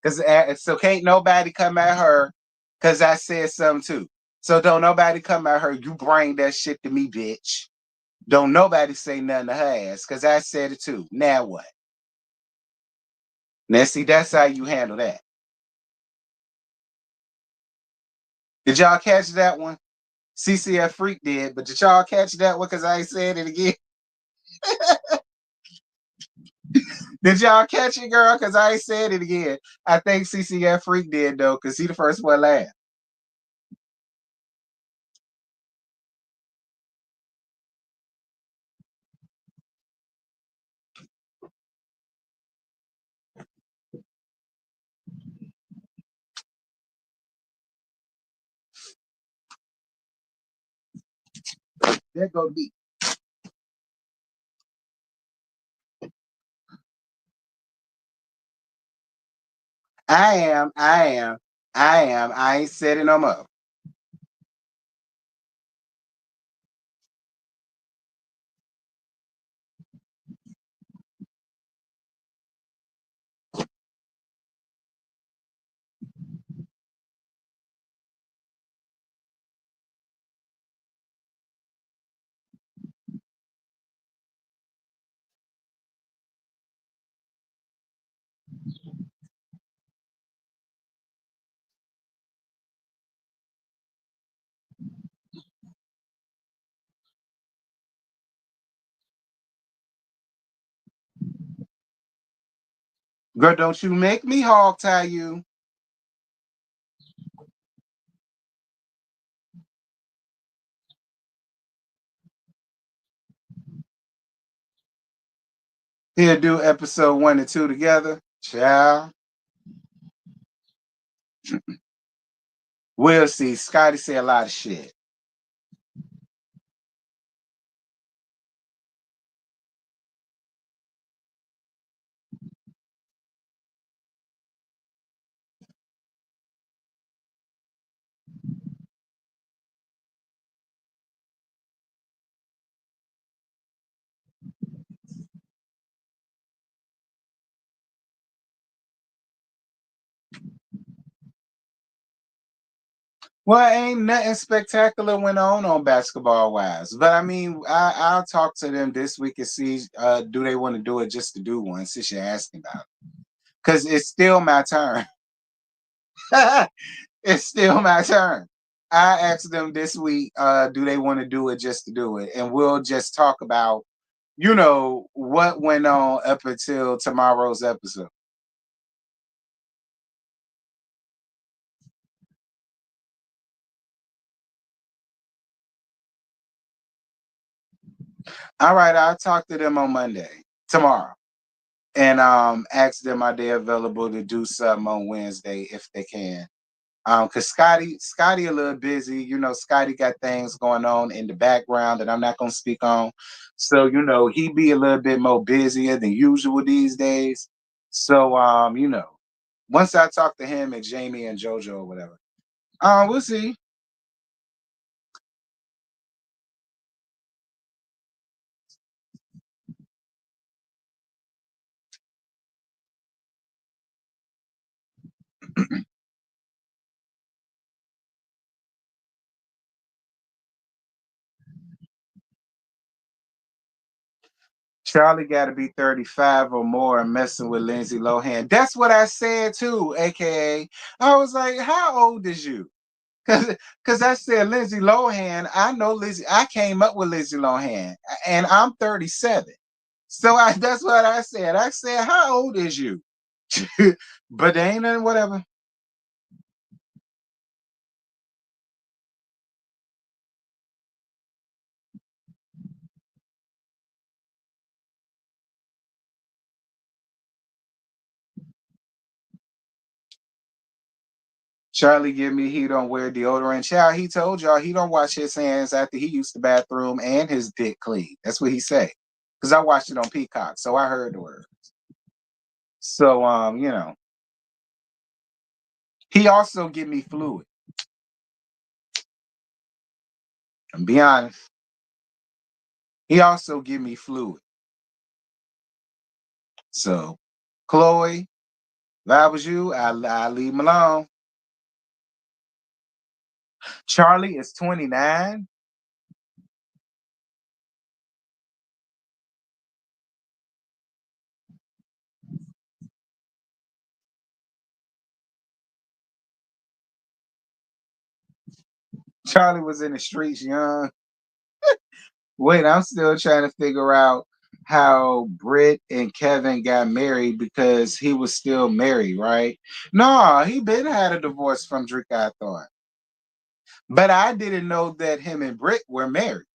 Because so can't nobody come at her because I said something too. So don't nobody come at her. You bring that shit to me, bitch. Don't nobody say nothing to her ass because I said it too. Now what? Now see, that's how you handle that. Did y'all catch that one? CCF Freak did, but did y'all catch that one? Because I ain't said it again. Did y'all catch it, girl? Because I ain't said it again. I think CCF Freak did though, because he the first one laughed. There go me. I am. I am. I am. I ain't said it no more. Girl, don't you make me hog tie you. He'll do episode 1 and 2 together. Child. We'll see. Scotty say a lot of shit. Well, ain't nothing spectacular went on basketball wise, but I mean, I'll talk to them this week and see do they want to do it just to do one since you're asking about it, because it's still my turn. It's still my turn. I asked them this week, do they want to do it just to do it, and we'll just talk about what went on up until tomorrow's episode. All right, I'll talk to them on Monday, tomorrow, and ask them are they available to do something on Wednesday if they can. Cause Scotty a little busy. Scotty got things going on in the background that I'm not gonna speak on. So, he be a little bit more busier than usual these days. So once I talk to him and Jamie and JoJo or whatever, we'll see. Charlie got to be 35 or more and messing with Lindsay Lohan. That's what I said too, aka I was like, how old is you? Because I said Lindsay Lohan, I know Lindsay, I came up with Lindsay Lohan, and I'm 37. So that's what I said. I said, how old is you? But they ain't nothing, whatever. Charlie give me he don't wear deodorant. Child, he told y'all he don't wash his hands after he used the bathroom and his dick clean. That's what he said. Because I watched it on Peacock, so I heard the word. So he also give me fluid. And be honest, he also give me fluid. So, Chloe, if I was you, I leave him alone. Charlie is 29. Charlie was in the streets young. Wait, I'm still trying to figure out how Britt and Kevin got married because he was still married, right? No, he been had a divorce from Drake, I thought. But I didn't know that him and Britt were married.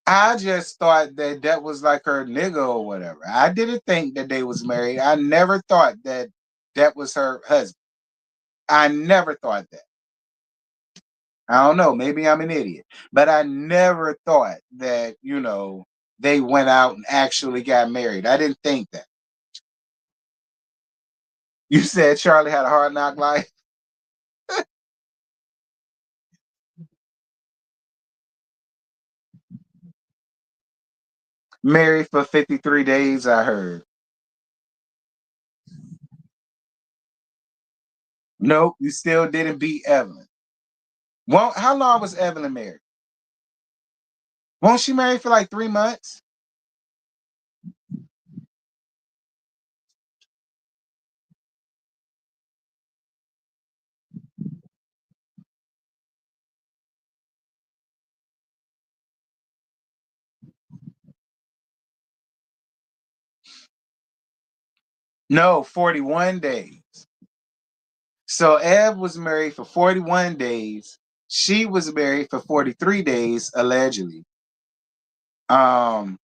I just thought that that was like her nigga or whatever. I didn't think that they was married. I never thought that that was her husband. I never thought that. I don't know. Maybe I'm an idiot, but I never thought that, they went out and actually got married. I didn't think that. You said Charlie had a hard knock life. Married for 53 days, I heard. Nope, you still didn't beat Evelyn. Well, how long was Evelyn married? Won't she married for like 3 months? No, 41 days. So Ev was married for 41 days. She was married for 43 days, allegedly. Um,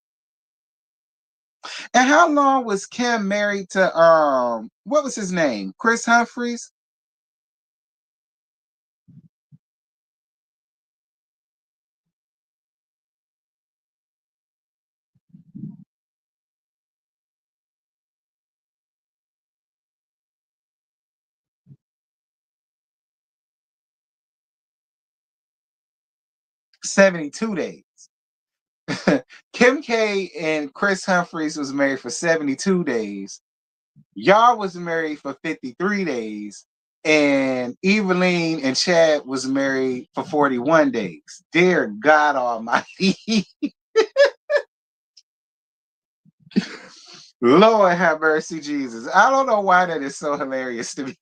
and how long was Kim married to what was his name? Chris Humphreys? 72 days. Kim K and Chris Humphreys was married for 72 days. Y'all was married for 53 days. And Eveline and Chad was married for 41 days. Dear God Almighty. Lord have mercy, Jesus. I don't know why that is so hilarious to me.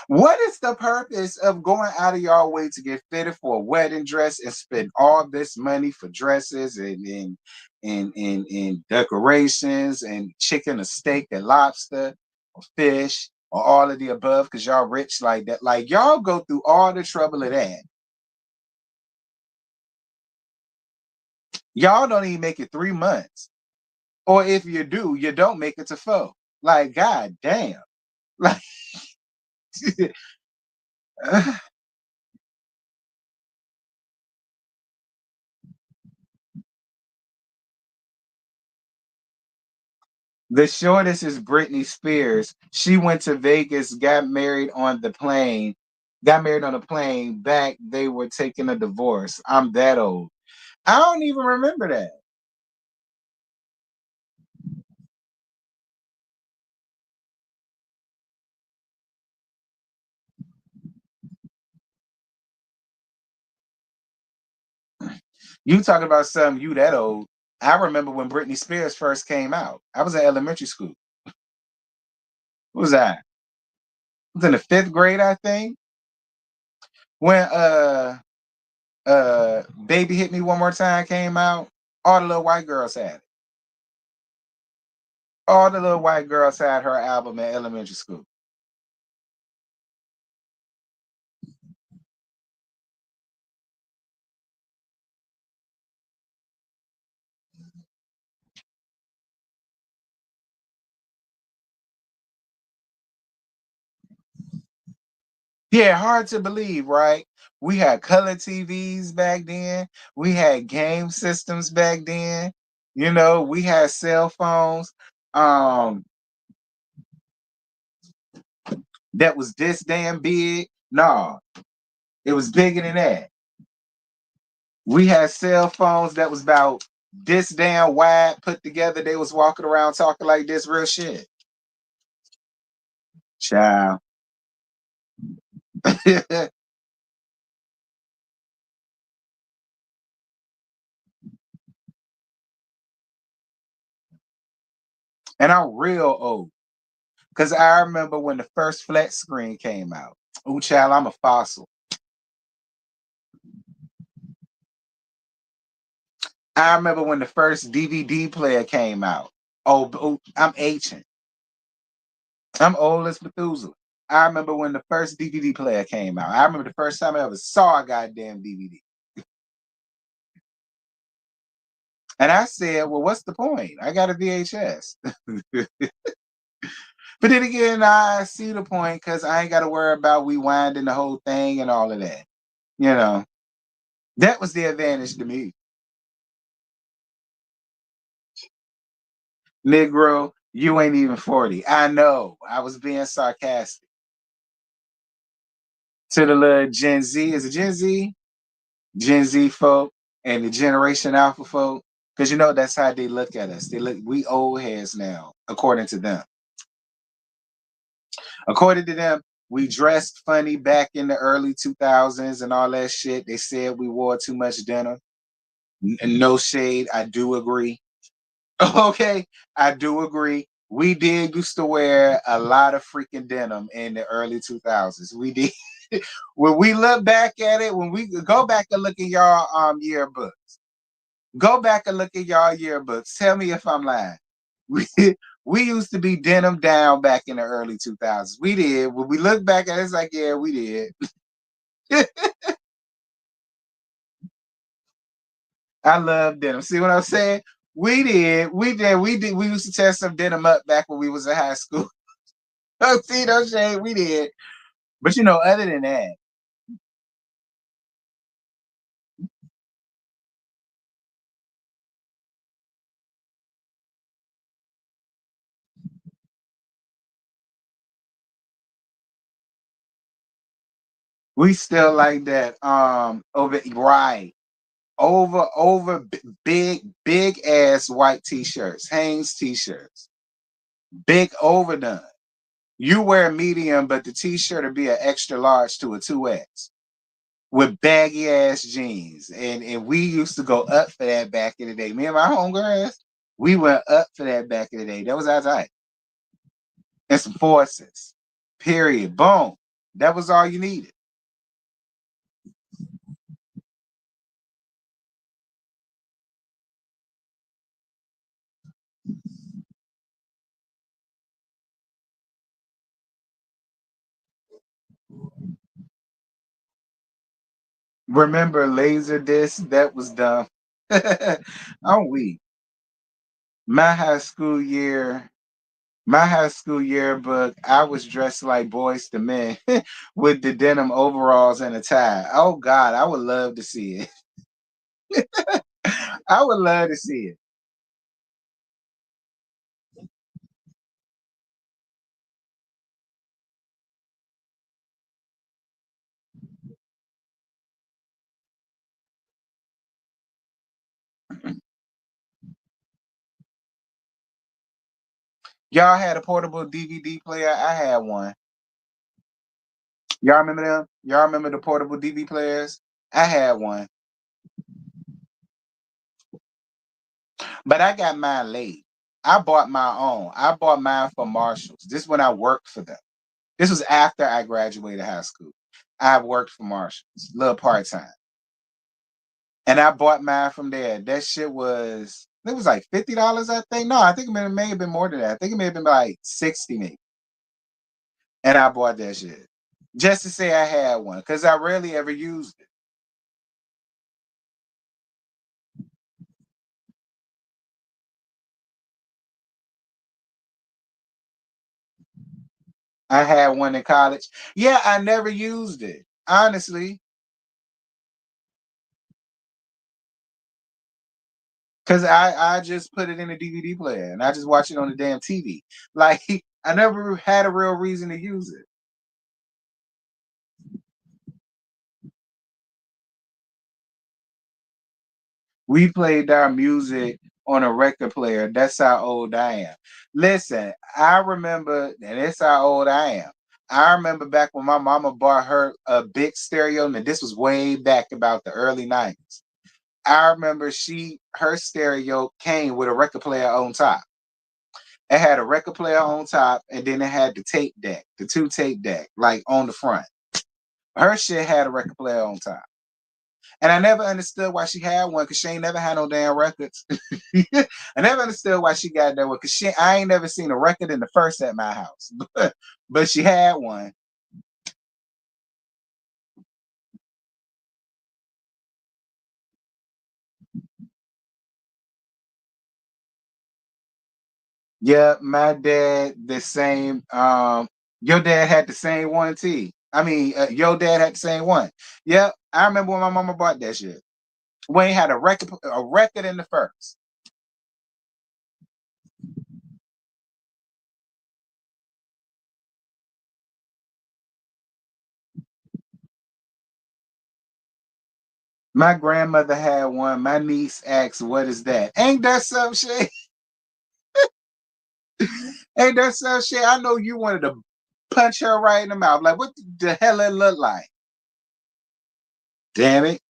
What is the purpose of going out of your way to get fitted for a wedding dress and spend all this money for dresses and decorations and chicken or steak and lobster or fish or all of the above because y'all rich like that? Like y'all go through all the trouble of that. Y'all don't even make it 3 months. Or if you do, you don't make it to 4. Like, god damn. Like the shortest is Britney Spears. She went to Vegas, got married on a plane. Back, they were taking a divorce. I'm that old. I don't even remember that. You talking about something you that old. I remember when Britney Spears first came out. I was in elementary school. What was that? I was in the 5th grade, I think. When Baby Hit Me One More Time came out, all the little white girls had it. All the little white girls had her album in elementary school. Yeah, hard to believe, right? We had color TVs back then. We had game systems back then. We had cell phones um that was this damn big. No, it was bigger than that. We had cell phones that was about this damn wide put together. They was walking around talking like this real shit. Child. And I'm real old. Because I remember when the first flat screen came out. Ooh, child, I'm a fossil. I remember when the first DVD player came out. Oh, I'm ancient. I'm old as Methuselah. I remember when the first DVD player came out. I remember the first time I ever saw a goddamn DVD. And I said, well, what's the point? I got a VHS. But then again, I see the point because I ain't got to worry about rewinding the whole thing and all of that. You know, that was the advantage to me. Negro, you ain't even 40. I know. I was being sarcastic. To the little Gen Z, is it Gen Z? Gen Z folk and the Generation Alpha folk. Because you know that's how they look at us. They look, we old heads now, according to them. According to them, we dressed funny back in the early 2000s and all that shit. They said we wore too much denim. No shade, I do agree. Okay, I do agree. We did used to wear a lot of freaking denim in the early 2000s. We did. When we look back at it, when we go back and look at y'all yearbooks, go back and look at y'all yearbooks. Tell me if I'm lying. We we used to be denim down back in the early 2000s. We did. When we look back at it, it's like, yeah, we did. I love denim. See what I'm saying? We did. We did. We did. We used to tear some denim up back when we was in high school. Oh, see, no shade. We did. But you know, other than that, we still like that. Over right. Big ass white t-shirts, Hanes t-shirts, big overdone. You wear a medium, but the t-shirt will be an extra large to a 2X with baggy ass jeans. And we used to go up for that back in the day. Me and my homegirls, we went up for that back in the day. That was our type. And some forces. Period. Boom. That was all you needed. Remember laser disc? That was dumb. I'm weak. My high school year, my high school yearbook, I was dressed like Boys to Men with the denim overalls and a tie. Oh God, I would love to see it. I would love to see it. Y'all had a portable DVD player. I had one. Y'all remember them? Y'all remember the portable DVD players? I had one, but I got mine late. I bought my own. I bought mine from Marshalls. This is when I worked for them. This was after I graduated high school. I worked for Marshalls, little part time, and I bought mine from there. That shit was it was like $50, I think. No, I think it may have been more than that. I think it may have been like 60 maybe. And I bought that shit just to say I had one because I rarely ever used it. I had one in college. Yeah, I never used it honestly because I just put it in a DVD player and I just watch it on the damn TV. Like I never had a real reason to use it. We played our music on a record player. That's how old I am. Listen, I remember, and that's how old I am. I remember back when my mama bought her a big stereo, and this was way back about the early 90s. I remember her stereo came with a record player on top. It had a record player on top, and then it had the tape deck, the two tape deck, like on the front. Her shit had a record player on top. And I never understood why she had one because she ain't never had no damn records. I never understood why she got that one because I ain't never seen a record in the first at my house. But she had one. Yeah, my dad, the same. Your dad had the same one, T. I mean, your dad had the same one. Yep, I remember when my mama bought that shit. Wayne had a record in the first. My grandmother had one. My niece asked, "What is that?" Ain't that some shit? Ain't that some shit? I know you wanted to punch her right in the mouth. Like, what the hell it look like? Damn it.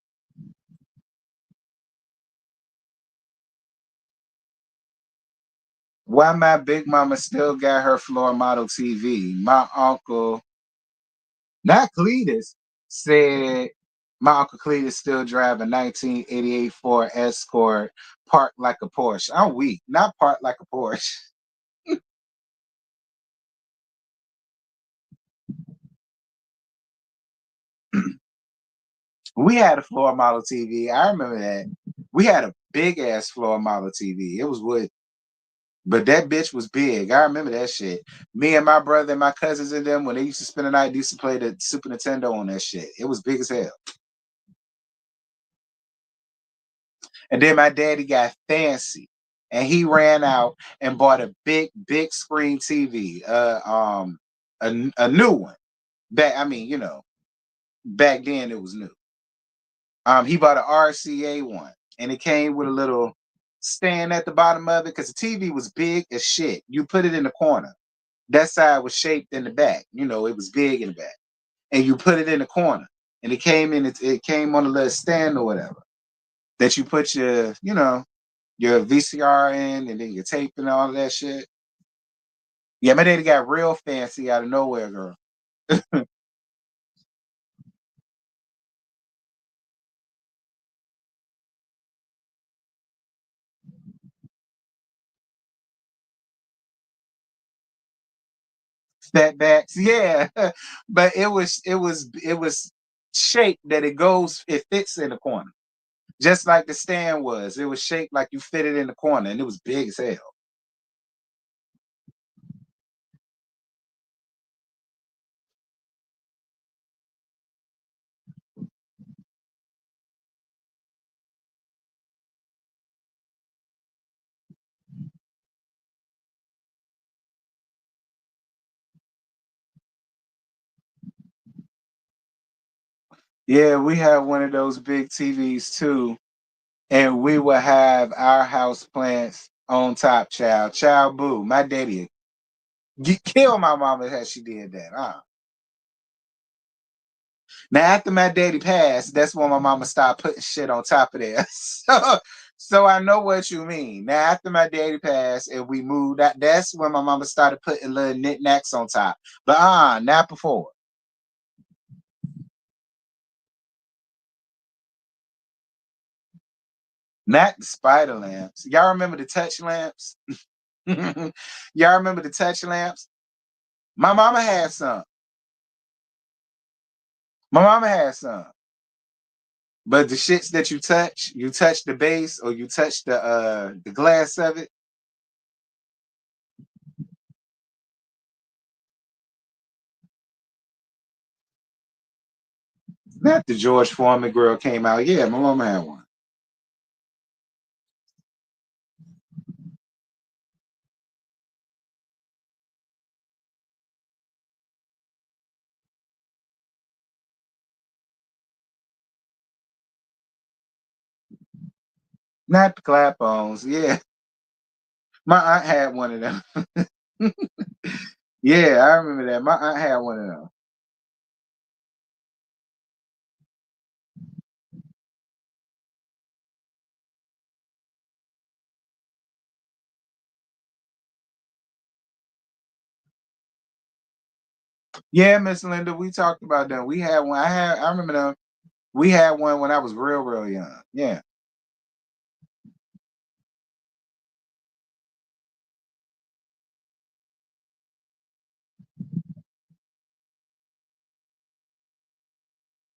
Why my big mama still got her floor model TV? My uncle, not Cletus, said my uncle Cletus still drive a 1988 Ford Escort parked like a Porsche. I'm weak. Not parked like a Porsche. We had a floor model TV. I remember that. We had a big ass floor model TV. It was wood, but that bitch was big. I remember that shit. Me and my brother and my cousins and them, when they used to spend the night, they used to play the Super Nintendo on that shit. It was big as hell. And then my daddy got fancy, and he ran out and bought a big screen TV, a new one. I mean, back then it was new. He bought an RCA one, and it came with a little stand at the bottom of it because the TV was big as shit. You put it in the corner. That side was shaped in the back. It was big in the back, and you put it in the corner, and it came on a little stand or whatever that you put your VCR in, and then your tape and all of that shit. Yeah, my daddy got real fancy out of nowhere, girl. Setbacks, yeah. But it was shaped that it fits in the corner. Just like the stand was. It was shaped like you fit it in the corner, and it was big as hell. Yeah, we had one of those big TVs too, and we would have our house plants on top, child. Child boo. My daddy kill my mama as she did that. Now, after my daddy passed, that's when my mama started putting shit on top of there. So I know what you mean. Now, after my daddy passed and we moved out, that's when my mama started putting little knickknacks on top. But not before. Not the spider lamps. Y'all remember the touch lamps? Y'all remember the touch lamps? My mama had some. My mama had some. But the shits that you touch the base or you touch the glass of it. Not the George Foreman girl came out. Yeah, my mama had one. Not the clap-ons. Yeah, my aunt had one of them. Yeah, I remember that. My aunt had one of them. Yeah, Miss Linda, we talked about them. We had one. I remember them. We had one when I was real, real young. Yeah.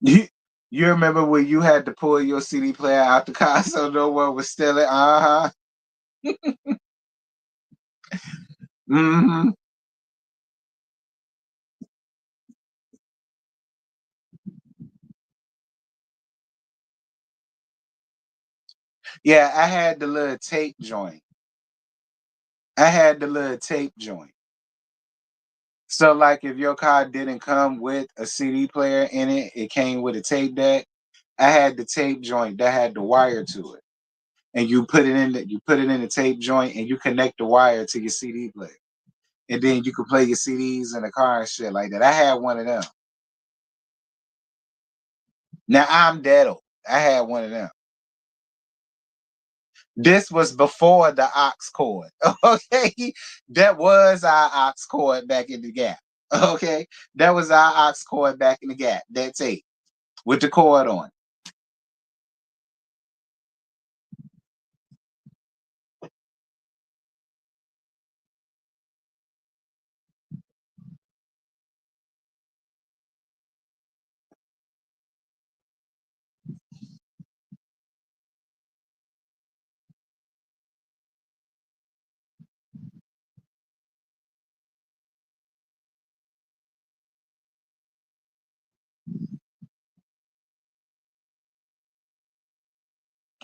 You, you remember when you had to pull your CD player out the car so no one was stealing? Uh-huh. Mm-hmm. Yeah, I had the little tape joint. I had the little tape joint. So like if your car didn't come with a CD player in it, it came with a tape deck. I had the tape joint that had the wire to it. And you put it in the tape joint and you connect the wire to your CD player. And then you could play your CDs in the car and shit like that. I had one of them. Now I'm dead old. I had one of them. This was before the aux cord. Okay. That was our aux cord back in the gap. Okay. That was our aux cord back in the gap. That tape with the cord on.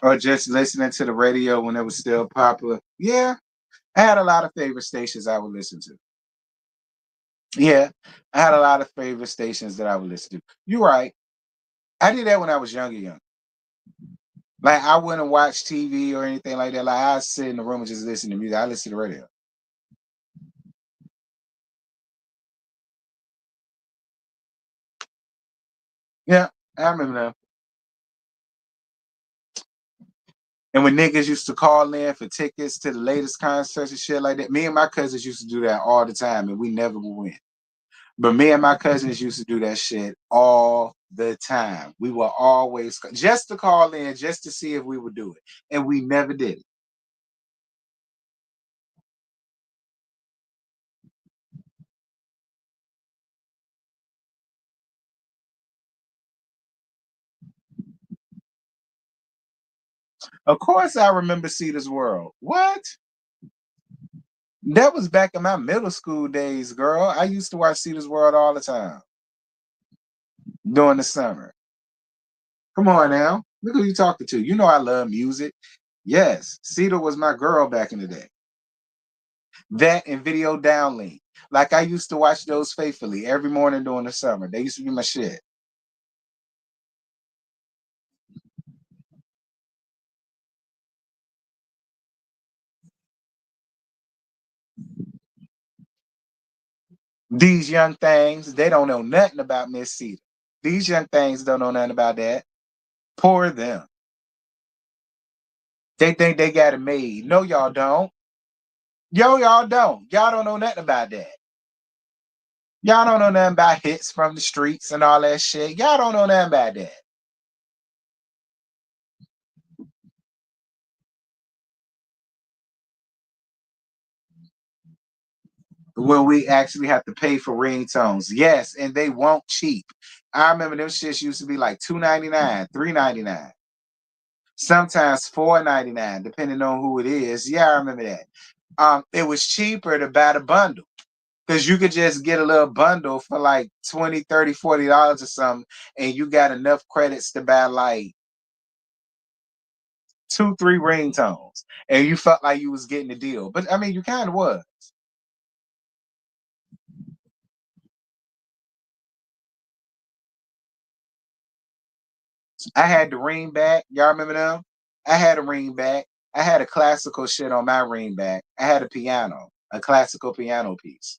Or just listening to the radio when it was still popular. Yeah. I had a lot of favorite stations I would listen to. Yeah. I had a lot of favorite stations that I would listen to. You're right. I did that when I was younger. Like I wouldn't watch TV or anything like that. Like I sit in the room and just listen to music. I listen to the radio. Yeah, I remember that. And when niggas used to call in for tickets to the latest concerts and shit like that, me and my cousins used to do that all the time, and we never would win. But me and my cousins used to do that shit all the time. We were always just to call in, just to see if we would do it, and we never did it. Of course, I remember Cedar's World. What? That was back in my middle school days, girl. I used to watch Cedar's World all the time during the summer. Come on now. Look who you talking to. You know I love music. Yes, Cedar was my girl back in the day. That and Video Downlink. Like I used to watch those faithfully every morning during the summer. They used to be my shit. These young things, they don't know nothing about Miss Cedar. These young things don't know nothing about that. Poor them. They think they got it made. No, y'all don't. Y'all don't. Y'all don't know nothing about that. Y'all don't know nothing about hits from the streets and all that shit. Y'all don't know nothing about that. When we actually have to pay for ringtones. Yes, and they won't cheap. I remember them shits used to be like $2.99, $3.99, sometimes $4.99, depending on who it is. Yeah, I remember that. It was cheaper to buy the bundle because you could just get a little bundle for like 20, 30, $40 or something, and you got enough credits to buy like two, three ringtones, and you felt like you was getting a deal. But I mean, you kind of was. I had the ring back. Y'all remember them? I had a ring back. I had a classical shit on my ring back. I had a piano, a classical piano piece.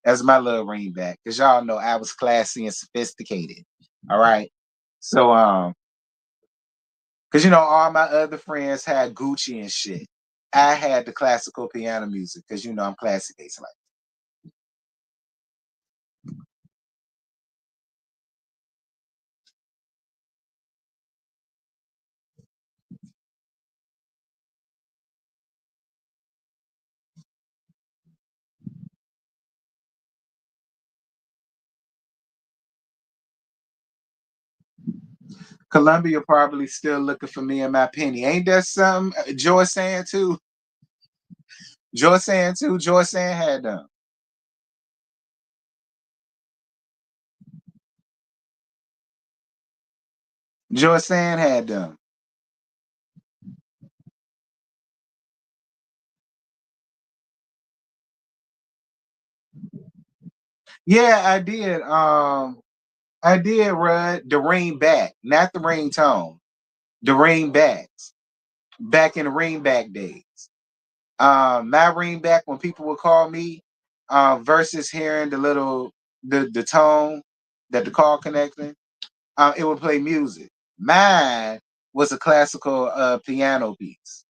That's my little ring back. Cause y'all know I was classy and sophisticated. All right. So cause all my other friends had Gucci and shit. I had the classical piano music because I'm classy based like Columbia probably still looking for me and my penny. Ain't that something? Joy saying too. Joy saying too. Joy saying had them. Joy saying had them. Yeah, I did. I did, Rud. The ring back, not the ringtone. The ring backs. Back in the ring back days. My ring back when people would call me, versus hearing the tone that the call connecting, it would play music. Mine was a classical piano piece.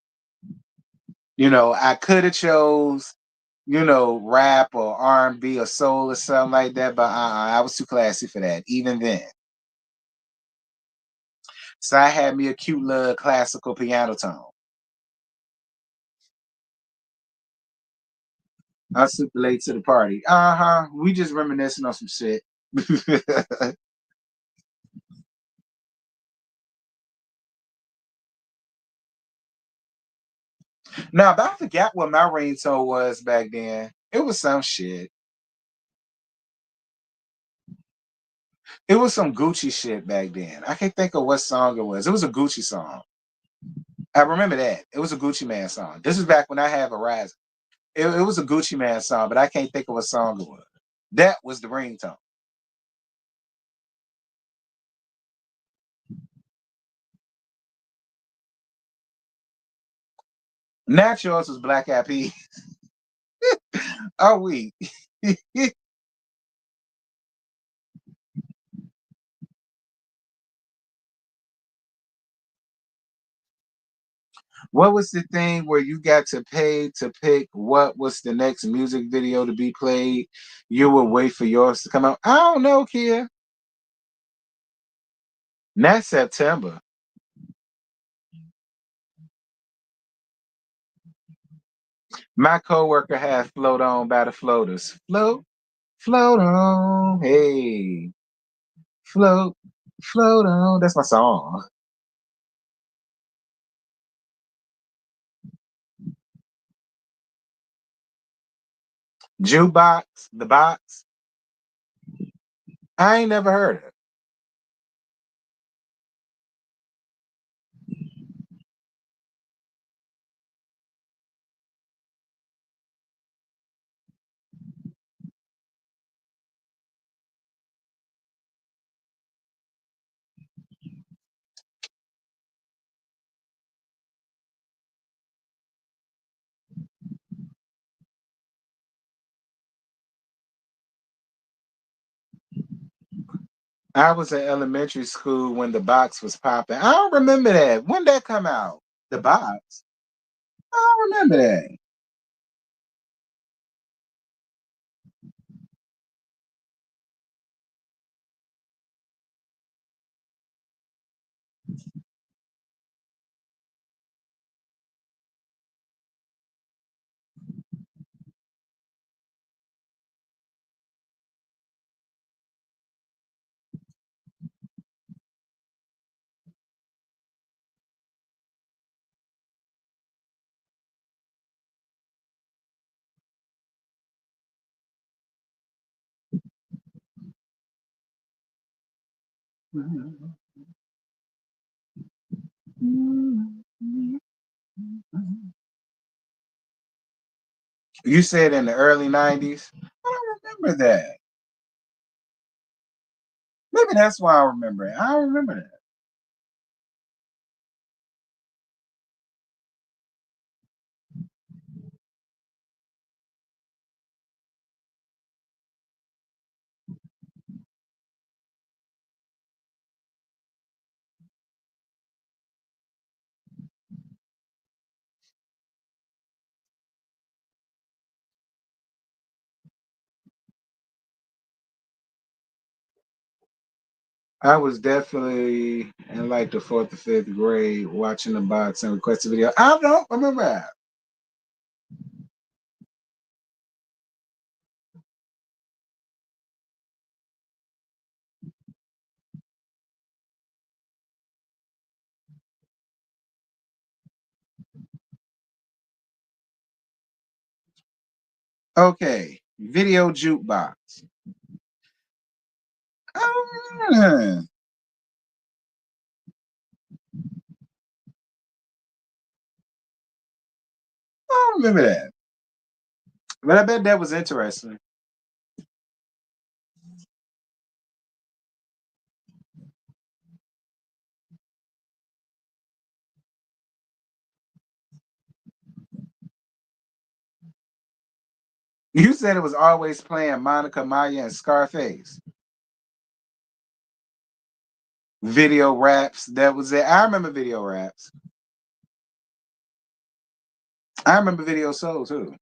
I could have chose, rap or R&B or soul or something like that, but I was too classy for that, even then. So I had me a cute little classical piano tone. I was super late to the party. Uh-huh. We just reminiscing on some shit. Now, but I forgot what my ringtone was back then. It was some shit. It was some Gucci shit back then. I can't think of what song it was. It was a Gucci song. I remember that. It was a Gucci Man song. This was back when I had Verizon. It was a Gucci Man song, but I can't think of what song it was. That was the ringtone. Not yours was Black Eyed Peas. Oh, we. What was the thing where you got to pay to pick what was the next music video to be played? You would wait for yours to come out. I don't know, Kia. Not September. My coworker had Float On by the Floaters. Float, float on. Hey, float, float on. That's my song. Jukebox, the box. I ain't never heard it. I was in elementary school when the box was popping. I don't remember that. When did that come out? The box. I don't remember that. You said in the early 90s? I don't remember that. Maybe that's why I remember it. I don't remember that. I was definitely in like the fourth or fifth grade watching the box and requested video. I don't remember that. Okay, video jukebox. I don't remember that, but I bet that was interesting. You said it was always playing Monica, Maya, and Scarface. Video raps. That was it. I remember video raps. I remember Video Soul too.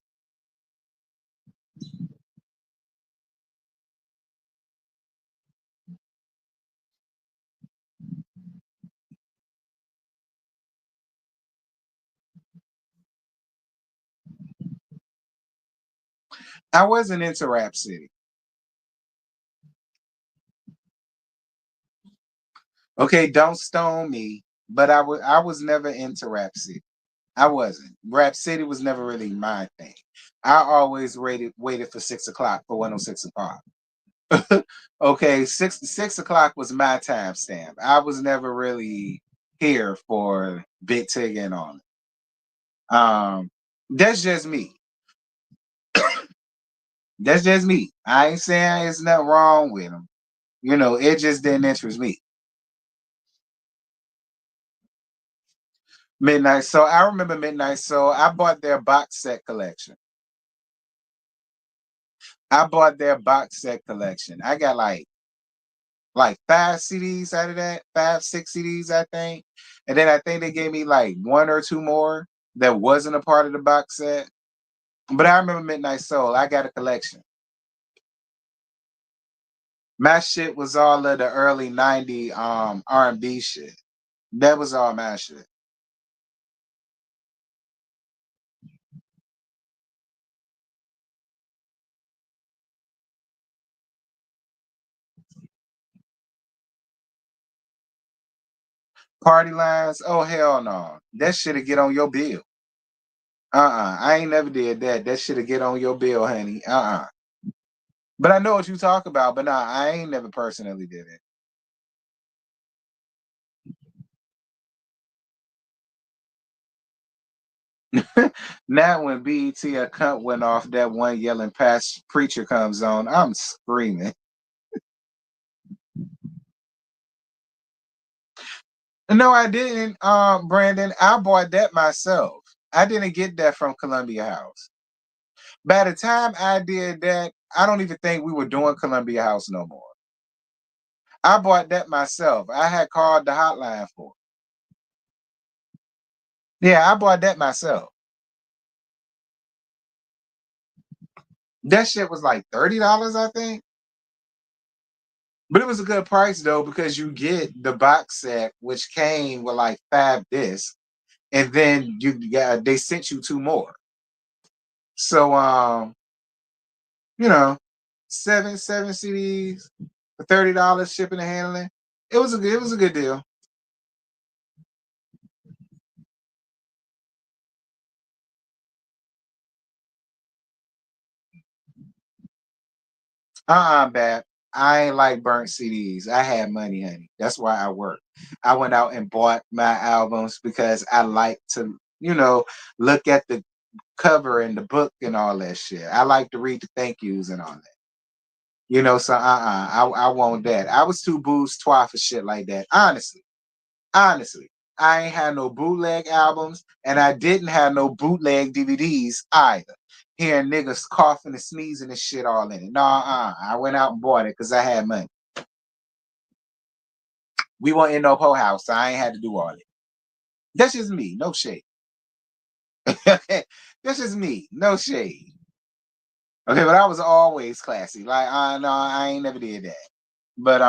I wasn't into Rap City. Okay, don't stone me, but I was never into Rap City. I wasn't. Rap City was never really my thing. I always waited for 6 o'clock for 106 o'clock. Okay, six o'clock was my time stamp. I was never really here for Big Tig and on it. That's just me. That's just me. I ain't saying it's nothing wrong with them. It just didn't interest me. Midnight Soul. I remember Midnight Soul. I bought their box set collection. I got like 5 CDs out of that, 5, 6 CDs, I think. And then I think they gave me like one or two more that wasn't a part of the box set. But I remember Midnight Soul. I got a collection. My shit was all of the early 90 R&B shit. That was all my shit. Party lines, oh hell no. That shit'll get on your bill. I ain't never did that. That shit'll get on your bill, honey. But I know what you talk about, but nah, I ain't never personally did it. Now when BET a cunt went off, that one yelling past preacher comes on, I'm screaming. No, I didn't, Brandon. I bought that myself. I didn't get that from Columbia House. By the time I did that, I don't even think we were doing Columbia House no more. I bought that myself. I had called the hotline for it. Yeah, I bought that myself. That shit was like $30, I think. But it was a good price though, because you get the box set, which came with like 5 discs, and then they sent you 2 more. So you know, seven CDs for $30 shipping and handling. It was a good deal. Bad. I ain't like burnt CDs. I had money, honey. That's why I work. I went out and bought my albums because I like to, look at the cover and the book and all that shit. I like to read the thank yous and all that. So I want that. I was too bourgeois for shit like that. Honestly, I ain't had no bootleg albums, and I didn't have no bootleg DVDs either. Hearing niggas coughing and sneezing and shit all in it. I went out and bought it because I had money. We weren't in no po house, so I ain't had to do all that. That's just me, no shade. That's just me, no shade. Okay, but I was always classy. Like, no, I ain't never did that. But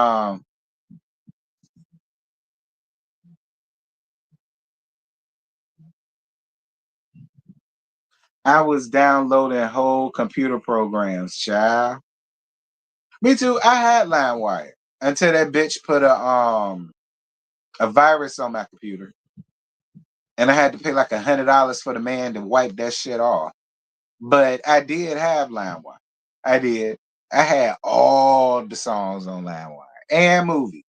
I was downloading whole computer programs, child. Me too. I had LimeWire until that bitch put a virus on my computer, and I had to pay like $100 for the man to wipe that shit off. But I did have LimeWire. I did. I had all the songs on LimeWire and movies.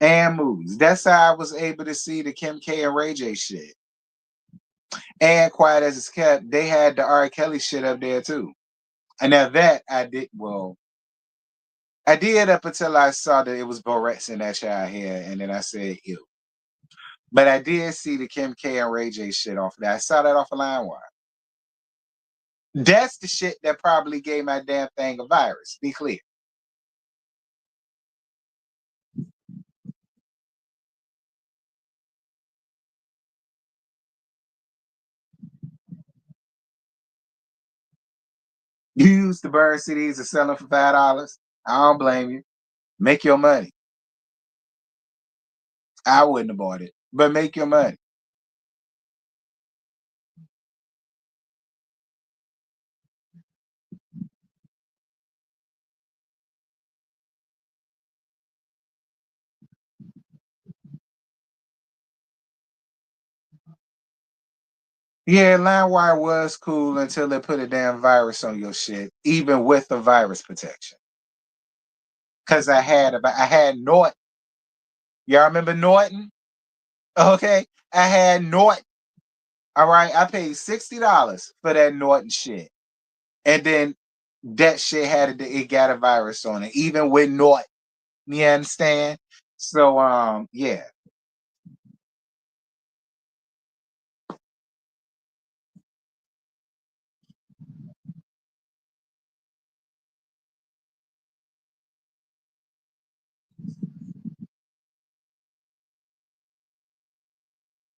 And movies. That's how I was able to see the Kim K and Ray J shit. And Quiet as It's Kept, they had the R. Kelly shit up there too. And now that I did, well, I did up until I saw that it was Borex in that child hair, and then I said, ew. But I did see the Kim K and Ray J shit off of that. I saw that off of LimeWire. That's the shit that probably gave my damn thing a virus. Be clear. You used to burn CDs and sell them for $5. I don't blame you. Make your money. I wouldn't have bought it, but make your money. Yeah, LimeWire was cool until they put a damn virus on your shit, even with the virus protection. Cause I had Norton. Y'all remember Norton? Okay, I had Norton. All right, I paid $60 for that Norton shit, and then that shit it got a virus on it, even with Norton. You understand? So yeah.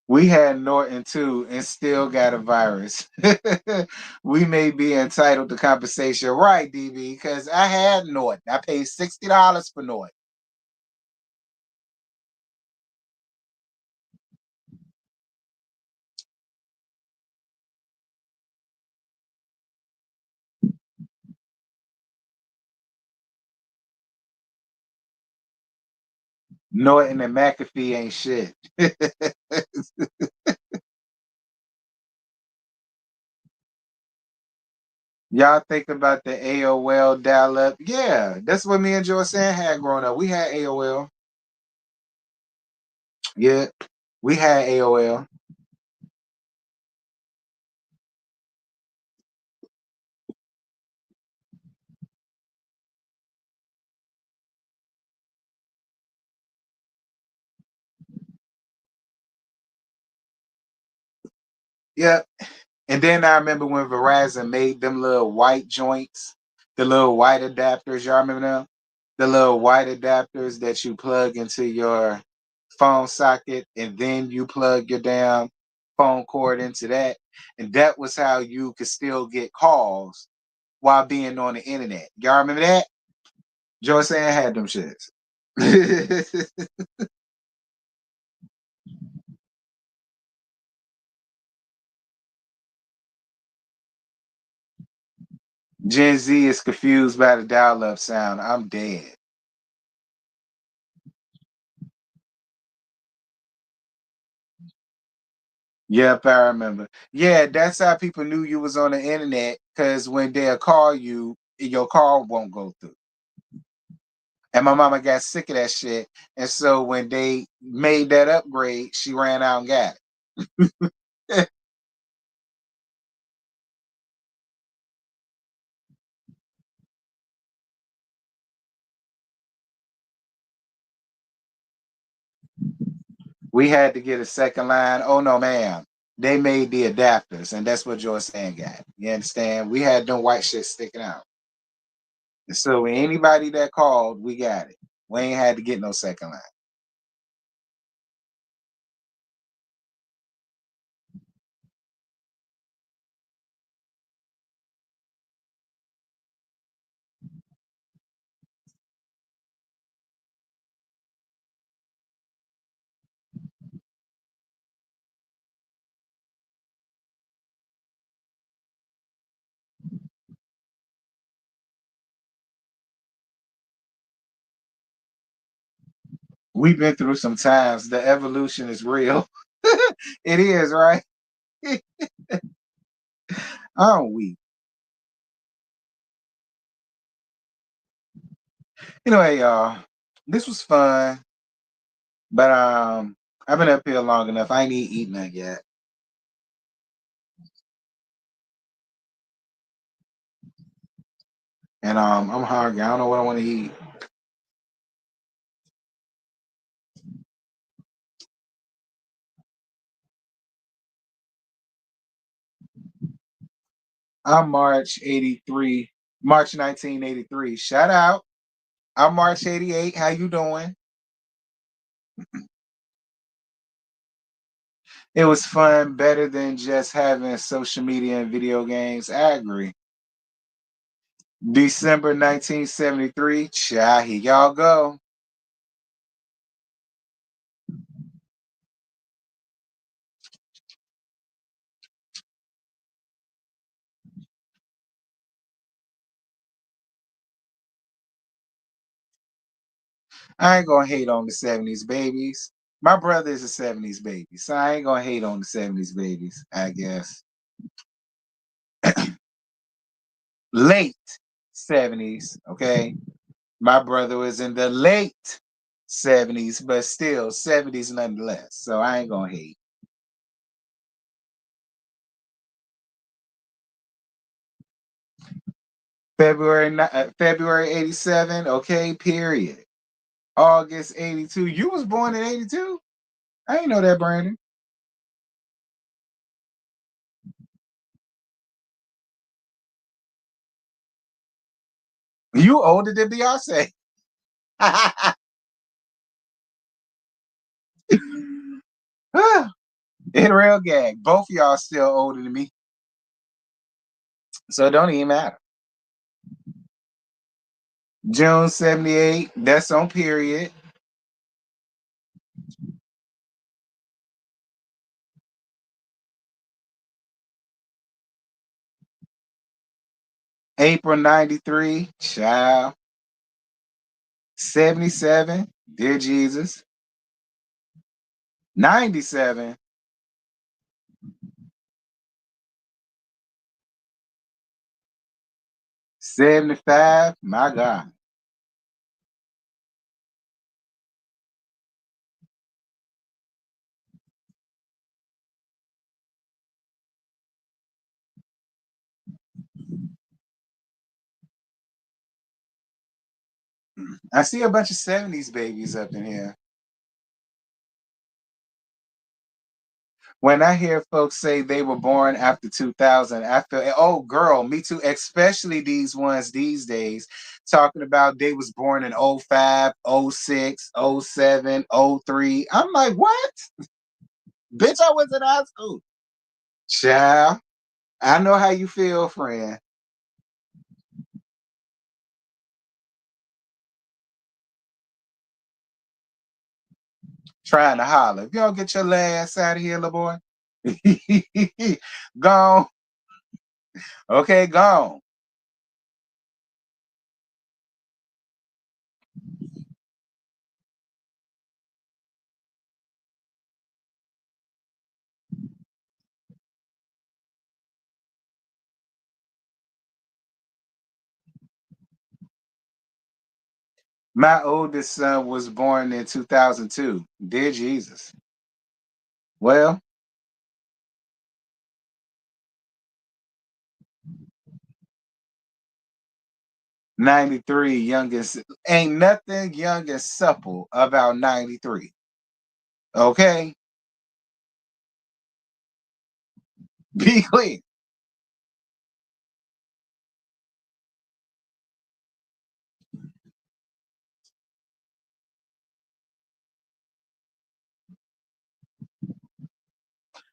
We had Norton too and still got a virus. We may be entitled to compensation, right, DB? Because I had Norton. I paid $60 for Norton. Norton and McAfee ain't shit. Y'all think about the AOL dial up? Yeah, that's what me and Joe San had growing up. We had AOL. Yeah, we had AOL. Yeah. And then I remember when Verizon made them little white joints, the little white adapters. Y'all remember them? The little white adapters that you plug into your phone socket and then you plug your damn phone cord into that. And that was how you could still get calls while being on the internet. Y'all remember that? Joe San had them shits. Gen Z is confused by the dial up sound. I'm dead. Yep, I remember. Yeah, that's how people knew you was on the internet because when they'll call you, your call won't go through. And my mama got sick of that shit. And so when they made that upgrade, she ran out and got it. We had to get a second line. Oh no, ma'am. They made the adapters, and that's what George Sand got. You understand? We had them white shit sticking out. And so anybody that called, we got it. We ain't had to get no second line. We've been through some times. The evolution is real. It is, right? I'm weak. Anyway, y'all, this was fun, but I've been up here long enough. I ain't eaten that yet. And I'm hungry. I don't know what I want to eat. I'm March 83, March 1983. Shout out. I'm March 88. How you doing? It was fun, better than just having social media and video games. I agree. December 1973. Child, here y'all go. I ain't gonna hate on the 70s babies. My brother is a 70s baby, so I ain't gonna hate on the 70s babies, I guess. Late 70s, okay? My brother was in the late 70s, but still 70s nonetheless. So I ain't gonna hate. February 87, okay, period. August 82. You was born in 82? I ain't know that, Brandon. You older than Beyonce. In real gag. Both of y'all still older than me. So it don't even matter. June 78, that's on period. April 93, child. 77, dear Jesus. 97, 75, my God. I see a bunch of 70s babies up in here. When I hear folks say they were born after 2000, I feel, oh, girl, me too, especially these ones these days talking about they was born in '05, '06, '07, '03. I'm like, what? Bitch, I was in high school. Child, I know how you feel, friend. Trying to holler. If y'all get your ass out of here, little boy. Gone. Okay, gone. My oldest son was born in 2002. Dear Jesus. Well, 93, youngest. Ain't nothing young and supple about 93. Okay? Be clear.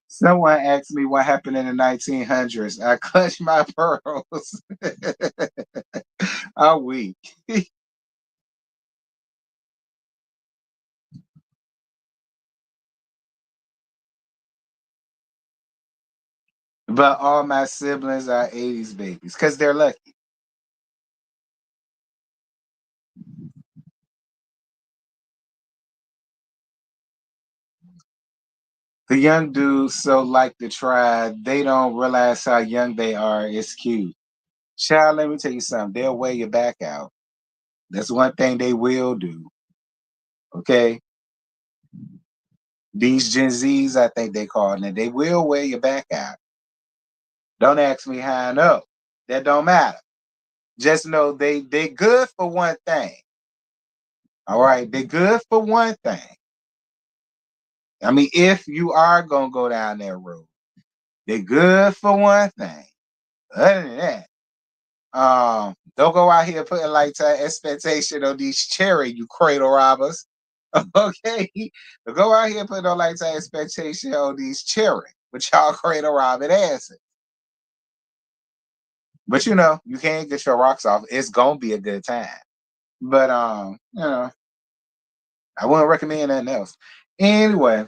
Someone asked me what happened in the 1900s. I clutched my pearls. I'm weak. But all my siblings are 80s babies because they're lucky. The young dudes so like to try, they don't realize how young they are. It's cute. Child, let me tell you something. They'll wear your back out. That's one thing they will do. Okay? These Gen Zs, I think they call it, they will wear your back out. Don't ask me how I know. That don't matter. Just know they good for one thing. All right? They're good for one thing. I mean, if you are going to go down that road, they're good for one thing. Other than that, don't go out here putting lifetime expectation on these cherry, you cradle robbers. Okay? Don't go out here putting no lifetime expectation on these cherry, but y'all cradle robbing asses. But you know, you can't get your rocks off. It's gonna be a good time. But you know, I wouldn't recommend nothing else. Anyway,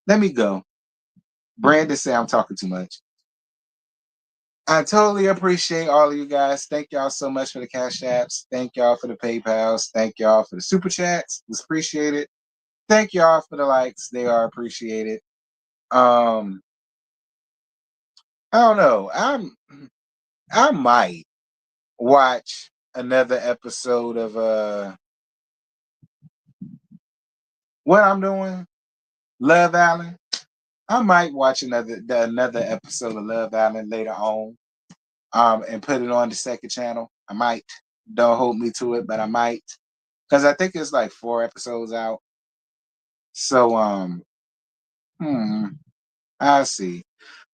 let me go. Brandon say I'm talking too much. I totally appreciate all of you guys. Thank y'all so much for the cash apps. Thank y'all for the PayPals. Thank y'all for the super chats. It's appreciated. Thank y'all for the likes. They are appreciated. I don't know. I might watch another episode of what I'm doing. Love Island. I might watch another episode of Love Island later on. And put it on the second channel. I might. Don't hold me to it, but I might. Because I think it's like 4 episodes out. So I'll see.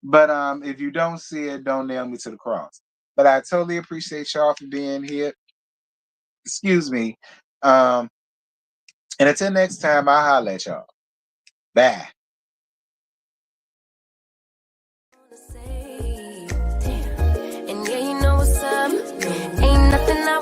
But if you don't see it, don't nail me to the cross. But I totally appreciate y'all for being here. Excuse me. And until next time, I'll holler at y'all. Bye. And yeah, you know what's up. Ain't nothing I